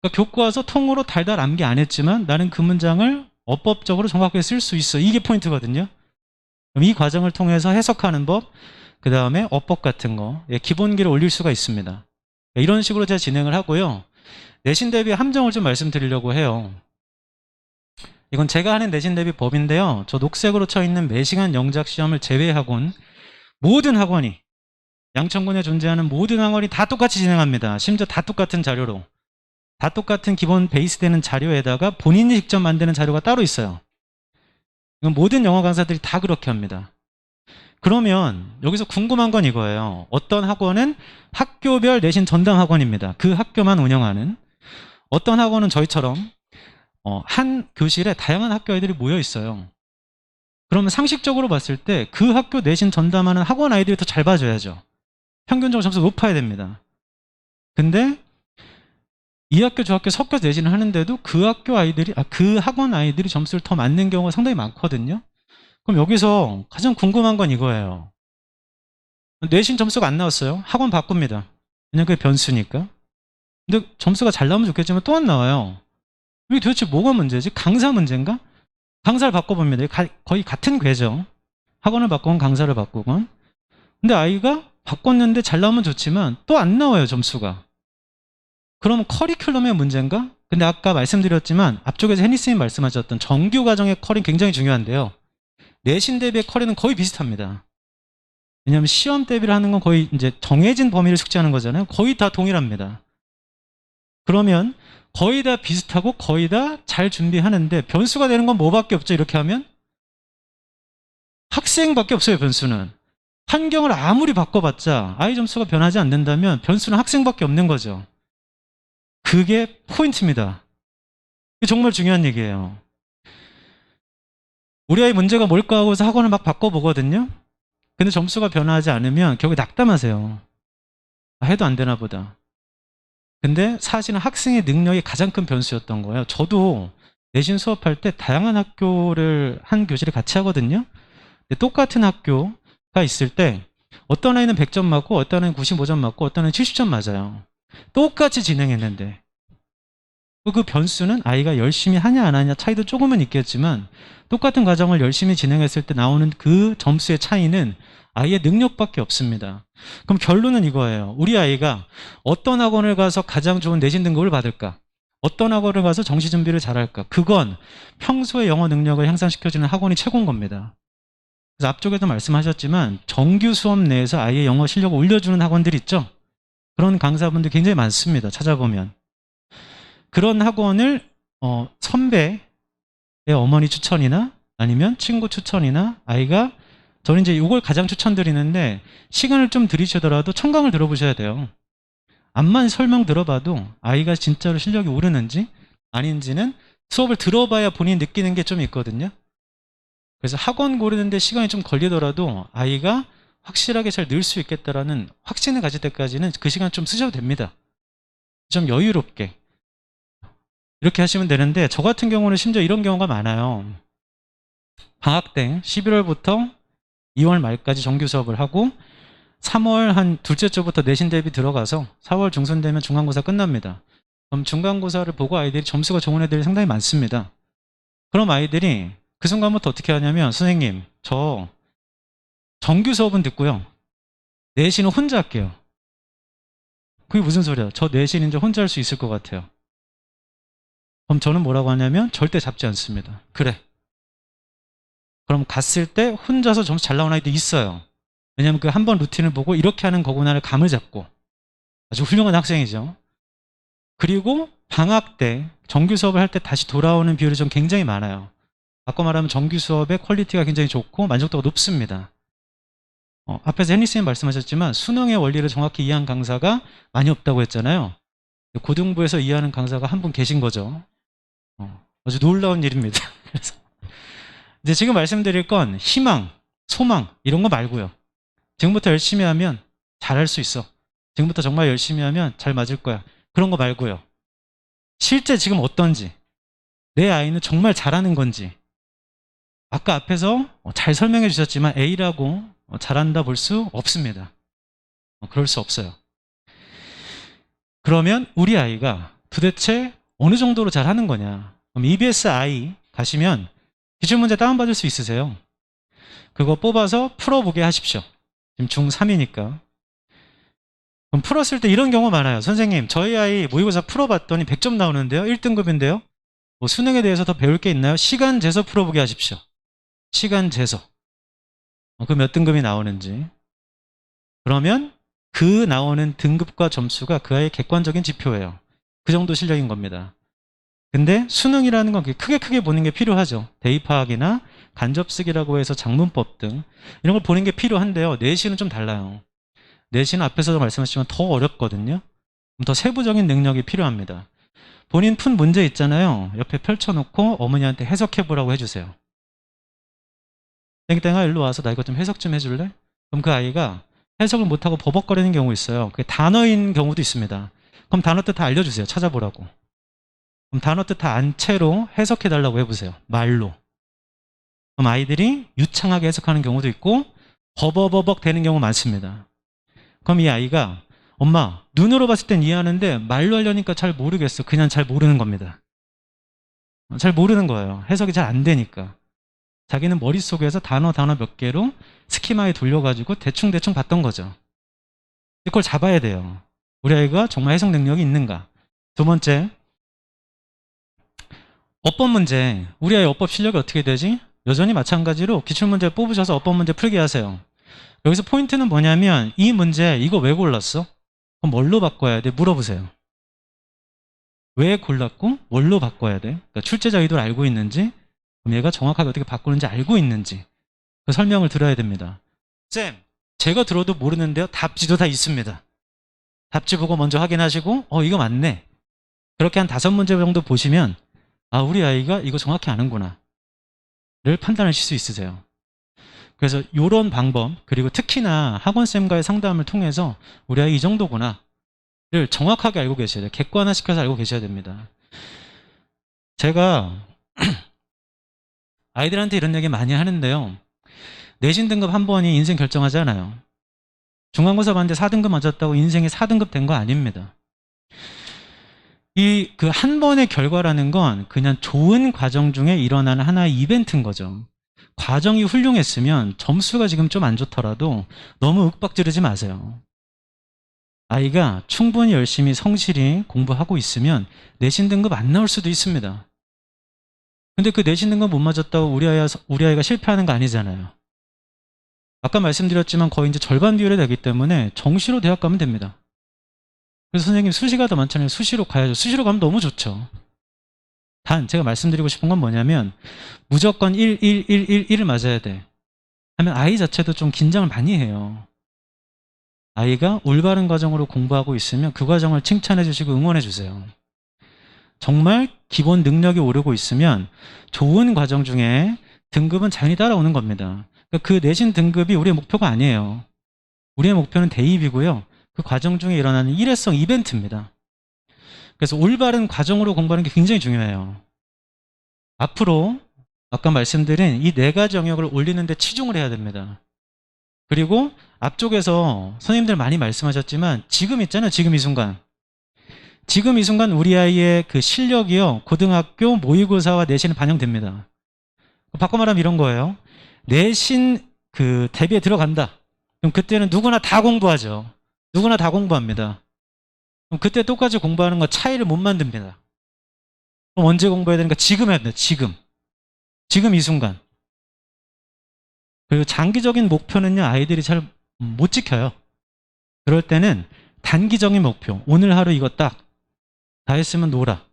그러니까 교과서 통으로 달달 암기 안 했지만 나는 그 문장을 어법적으로 정확하게 쓸 수 있어. 이게 포인트거든요. 그럼 이 과정을 통해서 해석하는 법, 그 다음에 어법 같은 거, 기본기를 올릴 수가 있습니다. 이런 식으로 제가 진행을 하고요. 내신 대비 함정을 좀 말씀드리려고 해요. 이건 제가 하는 내신 대비 법인데요. 저 녹색으로 쳐 있는 매시간 영작 시험을 제외하고는 모든 학원이, 양천군에 존재하는 모든 학원이 다 똑같이 진행합니다. 심지어 다 똑같은 자료로. 다 똑같은 기본 베이스 되는 자료에다가 본인이 직접 만드는 자료가 따로 있어요. 이건 모든 영어 강사들이 다 그렇게 합니다. 그러면 여기서 궁금한 건 이거예요. 어떤 학원은 학교별 내신 전담 학원입니다. 그 학교만 운영하는. 어떤 학원은 저희처럼 한 교실에 다양한 학교 아이들이 모여 있어요. 그러면 상식적으로 봤을 때 그 학교 내신 전담하는 학원 아이들이 더 잘 봐줘야죠. 평균적으로 점수 높아야 됩니다. 근데 이 학교 저 학교 섞여서 내신을 하는데도 그 학교 아이들이 그 학원 아이들이 점수를 더 맞는 경우가 상당히 많거든요. 그럼 여기서 가장 궁금한 건 이거예요. 내신 점수가 안 나왔어요. 학원 바꿉니다. 왜냐면 그게 변수니까. 근데 점수가 잘 나오면 좋겠지만 또 안 나와요. 이게 도대체 뭐가 문제지? 강사 문제인가? 강사를 바꿔봅니다. 거의 같은 궤죠. 학원을 바꾸건 강사를 바꾸건. 근데 아이가 바꿨는데 잘 나오면 좋지만 또 안 나와요. 점수가. 그럼 커리큘럼의 문제인가? 근데 아까 말씀드렸지만 앞쪽에서 해니스님 말씀하셨던 정규 과정의 커리는 굉장히 중요한데요. 내신 대비의 커리는 거의 비슷합니다. 왜냐하면 시험 대비를 하는 건 거의 이제 정해진 범위를 숙지하는 거잖아요. 거의 다 동일합니다. 그러면 거의 다 비슷하고 거의 다 잘 준비하는데 변수가 되는 건 뭐밖에 없죠. 이렇게 하면 학생밖에 없어요. 변수는. 환경을 아무리 바꿔봤자 아이 점수가 변하지 않는다면 변수는 학생밖에 없는 거죠. 그게 포인트입니다. 이게 정말 중요한 얘기예요. 우리 아이 문제가 뭘까 하고서 학원을 막 바꿔보거든요. 근데 점수가 변하지 않으면 결국에 낙담하세요. 아, 해도 안 되나 보다. 근데 사실은 학생의 능력이 가장 큰 변수였던 거예요. 저도 내신 수업할 때 다양한 학교를 한 교실을 같이 하거든요. 근데 똑같은 학교가 있을 때 어떤 아이는 100점 맞고 어떤 아이는 95점 맞고 어떤 아이는 70점 맞아요. 똑같이 진행했는데 그 변수는 아이가 열심히 하냐 안 하냐 차이도 조금은 있겠지만 똑같은 과정을 열심히 진행했을 때 나오는 그 점수의 차이는 아이의 능력밖에 없습니다. 그럼 결론은 이거예요. 우리 아이가 어떤 학원을 가서 가장 좋은 내신 등급을 받을까? 어떤 학원을 가서 정시 준비를 잘할까? 그건 평소의 영어 능력을 향상시켜주는 학원이 최고인 겁니다. 그래서 앞쪽에도 말씀하셨지만 정규 수업 내에서 아이의 영어 실력을 올려주는 학원들 있죠? 그런 강사분들 굉장히 많습니다. 찾아보면. 그런 학원을 선배의 어머니 추천이나 아니면 친구 추천이나 아이가 저는 이제 이걸 가장 추천드리는데 시간을 좀 들이시더라도 청강을 들어보셔야 돼요. 앞만 설명 들어봐도 아이가 진짜로 실력이 오르는지 아닌지는 수업을 들어봐야 본인이 느끼는 게 좀 있거든요. 그래서 학원 고르는데 시간이 좀 걸리더라도 아이가 확실하게 잘 늘 수 있겠다라는 확신을 가질 때까지는 그 시간 좀 쓰셔도 됩니다. 좀 여유롭게. 이렇게 하시면 되는데 저 같은 경우는 심지어 이런 경우가 많아요. 방학 때 11월부터 2월 말까지 정규 수업을 하고 3월 한 둘째 주부터 내신 대비 들어가서 4월 중순 되면 중간고사 끝납니다. 그럼 중간고사를 보고 아이들이 점수가 좋은 애들이 상당히 많습니다. 그럼 아이들이 그 순간부터 어떻게 하냐면 선생님 저 정규 수업은 듣고요. 내신은 혼자 할게요. 그게 무슨 소리야? 저 내신 이제 혼자 할 수 있을 것 같아요. 그럼 저는 뭐라고 하냐면 절대 잡지 않습니다. 그래. 그럼 갔을 때 혼자서 점수 잘 나오는 아이도 있어요. 왜냐하면 그 한 번 루틴을 보고 이렇게 하는 거구나를 감을 잡고 아주 훌륭한 학생이죠. 그리고 방학 때 정규 수업을 할 때 다시 돌아오는 비율이 좀 굉장히 많아요. 바꿔 말하면 정규 수업의 퀄리티가 굉장히 좋고 만족도가 높습니다. 앞에서 헨리 쌤 말씀하셨지만 수능의 원리를 정확히 이해한 강사가 많이 없다고 했잖아요. 고등부에서 이해하는 강사가 한 분 계신 거죠. 아주 놀라운 일입니다. 그래서 이제 지금 말씀드릴 건 희망, 소망 이런 거 말고요. 지금부터 열심히 하면 잘할 수 있어. 지금부터 정말 열심히 하면 잘 맞을 거야. 그런 거 말고요. 실제 지금 어떤지, 내 아이는 정말 잘하는 건지. 아까 앞에서 잘 설명해 주셨지만 A라고 잘한다 볼 수 없습니다. 그럴 수 없어요. 그러면 우리 아이가 도대체 어느 정도로 잘하는 거냐? 그럼 EBS I 가시면 기출문제 다운받을 수 있으세요. 그거 뽑아서 풀어보게 하십시오. 지금 중3이니까. 그럼 풀었을 때 이런 경우 많아요. 선생님, 저희 아이 모의고사 풀어봤더니 100점 나오는데요. 1등급인데요. 뭐 수능에 대해서 더 배울 게 있나요? 시간 재서 풀어보게 하십시오. 시간 재서. 그 몇 등급이 나오는지. 그러면 그 나오는 등급과 점수가 그 아이의 객관적인 지표예요. 그 정도 실력인 겁니다. 근데 수능이라는 건 크게 보는 게 필요하죠. 대입 파악이나 간접쓰기라고 해서 작문법 등 이런 걸 보는 게 필요한데요. 내신은 좀 달라요. 내신은 앞에서도 말씀하셨지만 더 어렵거든요. 더 세부적인 능력이 필요합니다. 본인 푼 문제 있잖아요. 옆에 펼쳐놓고 어머니한테 해석해보라고 해주세요. 땡땡아 일로 와서 나 이거 좀 해석 좀 해줄래? 그럼 그 아이가 해석을 못하고 버벅거리는 경우 있어요. 그게 단어인 경우도 있습니다. 그럼 단어 뜻 다 알려주세요. 찾아보라고. 그럼 단어 뜻 다 안 채로 해석해달라고 해보세요. 말로. 그럼 아이들이 유창하게 해석하는 경우도 있고 버벅버벅 되는 경우 많습니다. 그럼 이 아이가 엄마 눈으로 봤을 땐 이해하는데 말로 하려니까 잘 모르겠어. 그냥 잘 모르는 겁니다. 잘 모르는 거예요. 해석이 잘 안 되니까. 자기는 머릿속에서 단어 몇 개로 스키마에 돌려가지고 대충 봤던 거죠. 이걸 잡아야 돼요. 우리 아이가 정말 해석 능력이 있는가. 두 번째, 어법 문제. 우리 아이 어법 실력이 어떻게 되지? 여전히 마찬가지로 기출문제 뽑으셔서 어법 문제 풀게 하세요. 여기서 포인트는 뭐냐면 이 문제 이거 왜 골랐어? 그럼 뭘로 바꿔야 돼? 물어보세요. 왜 골랐고 뭘로 바꿔야 돼? 그러니까 출제자 의도를 알고 있는지 그럼 얘가 정확하게 어떻게 바꾸는지 알고 있는지 그 설명을 들어야 됩니다. 쌤, 제가 들어도 모르는데요. 답지도 다 있습니다. 답지 보고 먼저 확인하시고 이거 맞네. 그렇게 한 5문제 정도 보시면 우리 아이가 이거 정확히 아는구나 를 판단하실 수 있으세요. 그래서 이런 방법, 그리고 특히나 학원쌤과의 상담을 통해서 우리 아이 이 정도구나 를 정확하게 알고 계셔야 돼요. 객관화시켜서 알고 계셔야 됩니다. 제가 아이들한테 이런 얘기 많이 하는데요. 내신 등급 한 번이 인생 결정하지 않아요. 중간고사 봤는데 4등급 맞았다고 인생이 4등급 된 거 아닙니다. 그 한 번의 결과라는 건 그냥 좋은 과정 중에 일어나는 하나의 이벤트인 거죠. 과정이 훌륭했으면 점수가 지금 좀 안 좋더라도 너무 윽박지르지 마세요. 아이가 충분히 열심히 성실히 공부하고 있으면 내신 등급 안 나올 수도 있습니다. 근데 그 내신 등급 못 맞았다고 우리 아이가 실패하는 거 아니잖아요. 아까 말씀드렸지만 거의 이제 절반 비율이 되기 때문에 정시로 대학 가면 됩니다. 그래서 선생님 수시가 더 많잖아요. 수시로 가야죠. 수시로 가면 너무 좋죠. 단 제가 말씀드리고 싶은 건 뭐냐면 무조건 1을 맞아야 돼 하면 아이 자체도 좀 긴장을 많이 해요. 아이가 올바른 과정으로 공부하고 있으면 그 과정을 칭찬해 주시고 응원해 주세요. 정말 기본 능력이 오르고 있으면 좋은 과정 중에 등급은 자연히 따라오는 겁니다. 그러니까 그 내신 등급이 우리의 목표가 아니에요. 우리의 목표는 대입이고요. 그 과정 중에 일어나는 일회성 이벤트입니다. 그래서 올바른 과정으로 공부하는 게 굉장히 중요해요. 앞으로 아까 말씀드린 이 4가지 영역을 올리는 데 치중을 해야 됩니다. 그리고 앞쪽에서 선생님들 많이 말씀하셨지만 지금 있잖아요. 지금 이 순간. 지금 이 순간 우리 아이의 그 실력이요. 고등학교 모의고사와 내신에 반영됩니다. 바꿔 말하면 이런 거예요. 내신 그 대비에 들어간다. 그럼 그때는 누구나 다 공부하죠. 누구나 다 공부합니다. 그럼 그때 똑같이 공부하는 거 차이를 못 만듭니다. 그럼 언제 공부해야 되는가? 지금 해야 됩니다. 지금. 지금 이 순간. 그리고 장기적인 목표는요. 아이들이 잘 못 지켜요. 그럴 때는 단기적인 목표. 오늘 하루 이거 딱. 다 했으면 놀아.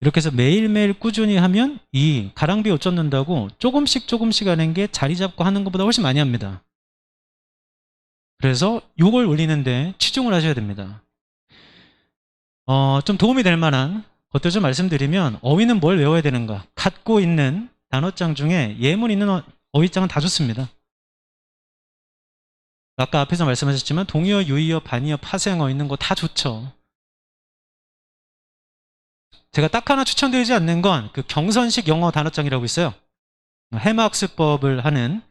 이렇게 해서 매일매일 꾸준히 하면 이 가랑비 옷 젖는다고 조금씩 하는 게 자리 잡고 하는 것보다 훨씬 많이 합니다. 그래서 요걸 올리는데 치중을 하셔야 됩니다. 좀 도움이 될 만한 것들 좀 말씀드리면 어휘는 뭘 외워야 되는가? 갖고 있는 단어장 중에 예문 있는 어휘장은 다 좋습니다. 아까 앞에서 말씀하셨지만 동의어, 유의어, 반의어, 파생어 있는 거 다 좋죠. 제가 딱 하나 추천드리지 않는 건 그 경선식 영어 단어장이라고 있어요. 해마학습법을 하는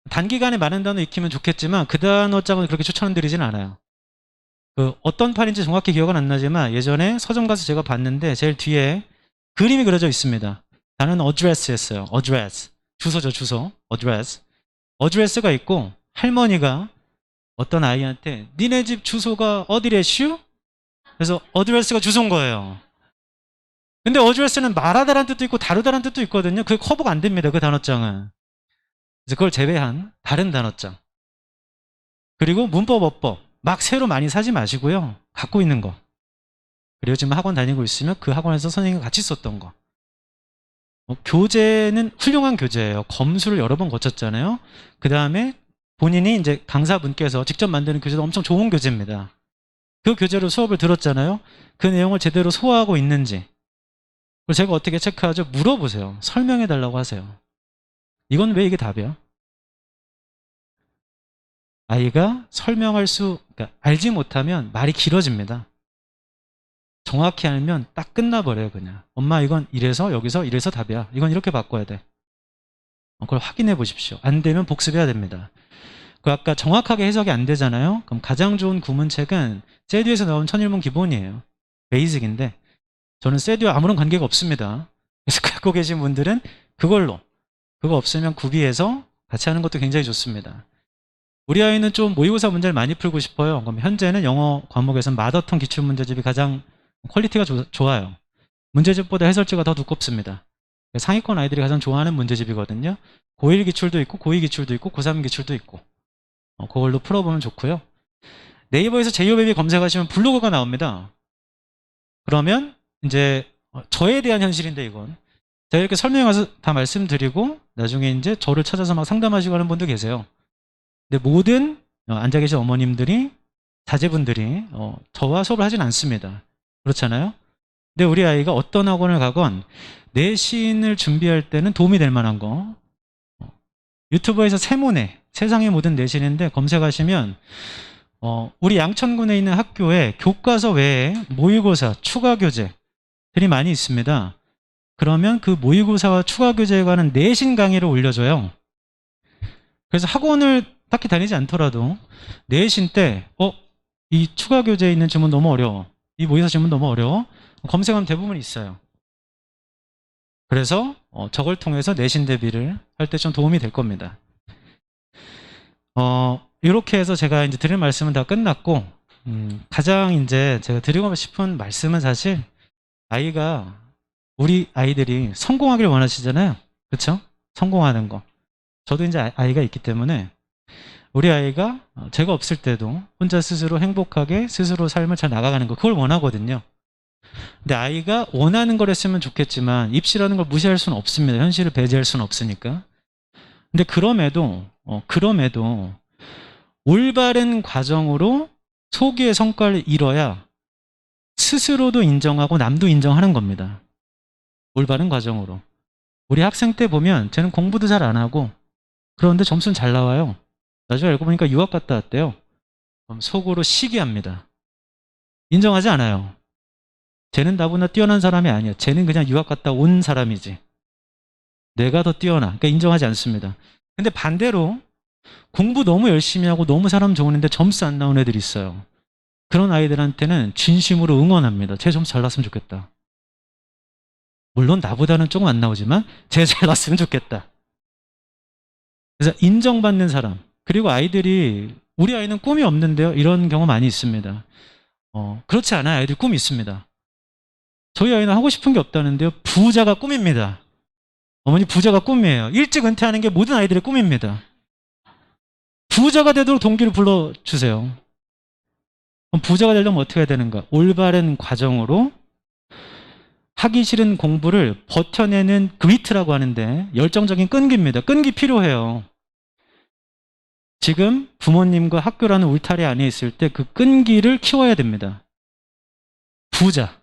단기간에 많은 단어 익히면 좋겠지만 그 단어장은 그렇게 추천드리진 않아요. 그 어떤 판인지 정확히 기억은 안 나지만 예전에 서점 가서 제가 봤는데 제일 뒤에 그림이 그려져 있습니다. 단어는 address였어요. address. 주소죠, 주소. address. address가 있고 할머니가 어떤 아이한테 니네 집 주소가 어디래슈? 그래서 address가 주소인 거예요. 근데 address는 말하다라는 뜻도 있고 다루다라는 뜻도 있거든요. 그게 커버가 안 됩니다. 그 단어장은. 그래서 그걸 제외한 다른 단어장. 그리고 문법, 어법. 막 새로 많이 사지 마시고요. 갖고 있는 거. 그리고 지금 학원 다니고 있으면 그 학원에서 선생님과 같이 썼던 거. 교재는 훌륭한 교재예요. 검수를 여러 번 거쳤잖아요. 그 다음에 본인이 이제 강사분께서 직접 만드는 교재도 엄청 좋은 교재입니다. 그 교재로 수업을 들었잖아요. 그 내용을 제대로 소화하고 있는지. 그리고 제가 어떻게 체크하죠? 물어보세요. 설명해 달라고 하세요. 이건 왜 이게 답이야? 아이가 그러니까 알지 못하면 말이 길어집니다. 정확히 알면 딱 끝나버려요, 그냥. 엄마, 이건 이래서, 여기서, 이래서 답이야. 이건 이렇게 바꿔야 돼. 그걸 확인해 보십시오. 안 되면 복습해야 됩니다. 그 아까 정확하게 해석이 안 되잖아요? 그럼 가장 좋은 구문책은 세듀에서 나온 천일문 기본이에요. 베이직인데, 저는 세듀와 아무런 관계가 없습니다. 그래서 갖고 계신 분들은 그거 없으면 구비해서 같이 하는 것도 굉장히 좋습니다. 우리 아이는 좀 모의고사 문제를 많이 풀고 싶어요. 그럼 현재는 영어 과목에서는 마더텅 기출문제집이 가장 퀄리티가 좋아요. 문제집보다 해설지가 더 두껍습니다. 상위권 아이들이 가장 좋아하는 문제집이거든요. 고1 기출도 있고 고2 기출도 있고 고3 기출도 있고 그걸로 풀어보면 좋고요. 네이버에서 제이오베이비 검색하시면 블로그가 나옵니다. 그러면 이제 저에 대한 현실인데 이건 제가 이렇게 설명해서 다 말씀드리고 나중에 이제 저를 찾아서 막 상담하시고 하는 분도 계세요. 근데 모든 앉아 계신 어머님들이, 자제분들이 저와 수업을 하진 않습니다. 그렇잖아요? 근데 우리 아이가 어떤 학원을 가건 내신을 준비할 때는 도움이 될 만한 거, 유튜브에서 세모내, 세상의 모든 내신인데 검색하시면 우리 양천군에 있는 학교에 교과서 외에 모의고사, 추가 교재들이 많이 있습니다. 그러면 그 모의고사와 추가 교재에 관한 내신 강의를 올려줘요. 그래서 학원을 딱히 다니지 않더라도 내신 때 이 추가 교재에 있는 질문 너무 어려워, 이 모의고사 질문 너무 어려워, 검색하면 대부분 있어요. 그래서 저걸 통해서 내신 대비를 할 때 좀 도움이 될 겁니다. 이렇게 해서 제가 이제 드릴 말씀은 다 끝났고, 가장 이제 제가 드리고 싶은 말씀은 사실 우리 아이들이 성공하길 원하시잖아요. 그렇죠? 성공하는 거. 저도 이제 아이가 있기 때문에 우리 아이가 제가 없을 때도 혼자 스스로 행복하게 스스로 삶을 잘 나가가는 거, 그걸 원하거든요. 근데 아이가 원하는 걸 했으면 좋겠지만 입시라는 걸 무시할 수는 없습니다. 현실을 배제할 수는 없으니까. 근데 그럼에도 올바른 과정으로 소기의 성과를 이뤄야 스스로도 인정하고 남도 인정하는 겁니다. 올바른 과정으로. 우리 학생 때 보면 쟤는 공부도 잘 안 하고 그런데 점수는 잘 나와요. 나중에 알고 보니까 유학 갔다 왔대요. 그럼 속으로 시기합니다. 인정하지 않아요. 쟤는 나보다 뛰어난 사람이 아니야. 쟤는 그냥 유학 갔다 온 사람이지. 내가 더 뛰어나. 그러니까 인정하지 않습니다. 근데 반대로 공부 너무 열심히 하고 너무 사람 좋은데 점수 안 나온 애들이 있어요. 그런 아이들한테는 진심으로 응원합니다. 쟤 점수 잘 났으면 좋겠다. 물론 나보다는 조금 안 나오지만 쟤 잘 났으면 좋겠다. 그래서 인정받는 사람. 그리고 우리 아이는 꿈이 없는데요. 이런 경우 많이 있습니다. 그렇지 않아요. 아이들 꿈이 있습니다. 저희 아이는 하고 싶은 게 없다는데요. 부자가 꿈입니다. 어머니, 부자가 꿈이에요. 일찍 은퇴하는 게 모든 아이들의 꿈입니다. 부자가 되도록 동기를 불러주세요. 그럼 부자가 되려면 어떻게 해야 되는가? 올바른 과정으로 하기 싫은 공부를 버텨내는 그리트라고 하는데 열정적인 끈기입니다. 끈기 필요해요. 지금 부모님과 학교라는 울타리 안에 있을 때 그 끈기를 키워야 됩니다. 부자.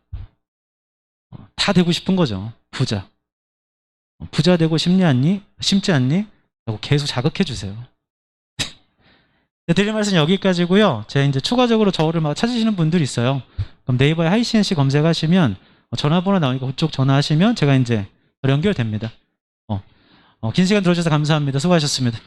다 되고 싶은 거죠. 부자. 부자 되고 싶지 않니? 라고 계속 자극해 주세요. 드릴 말씀 여기까지고요. 제가 이제 추가적으로 저를 막 찾으시는 분들이 있어요. 그럼 네이버에 하이CNC 검색하시면 전화번호 나오니까 그쪽 전화하시면 제가 이제 연결됩니다. 긴 시간 들어주셔서 감사합니다. 수고하셨습니다.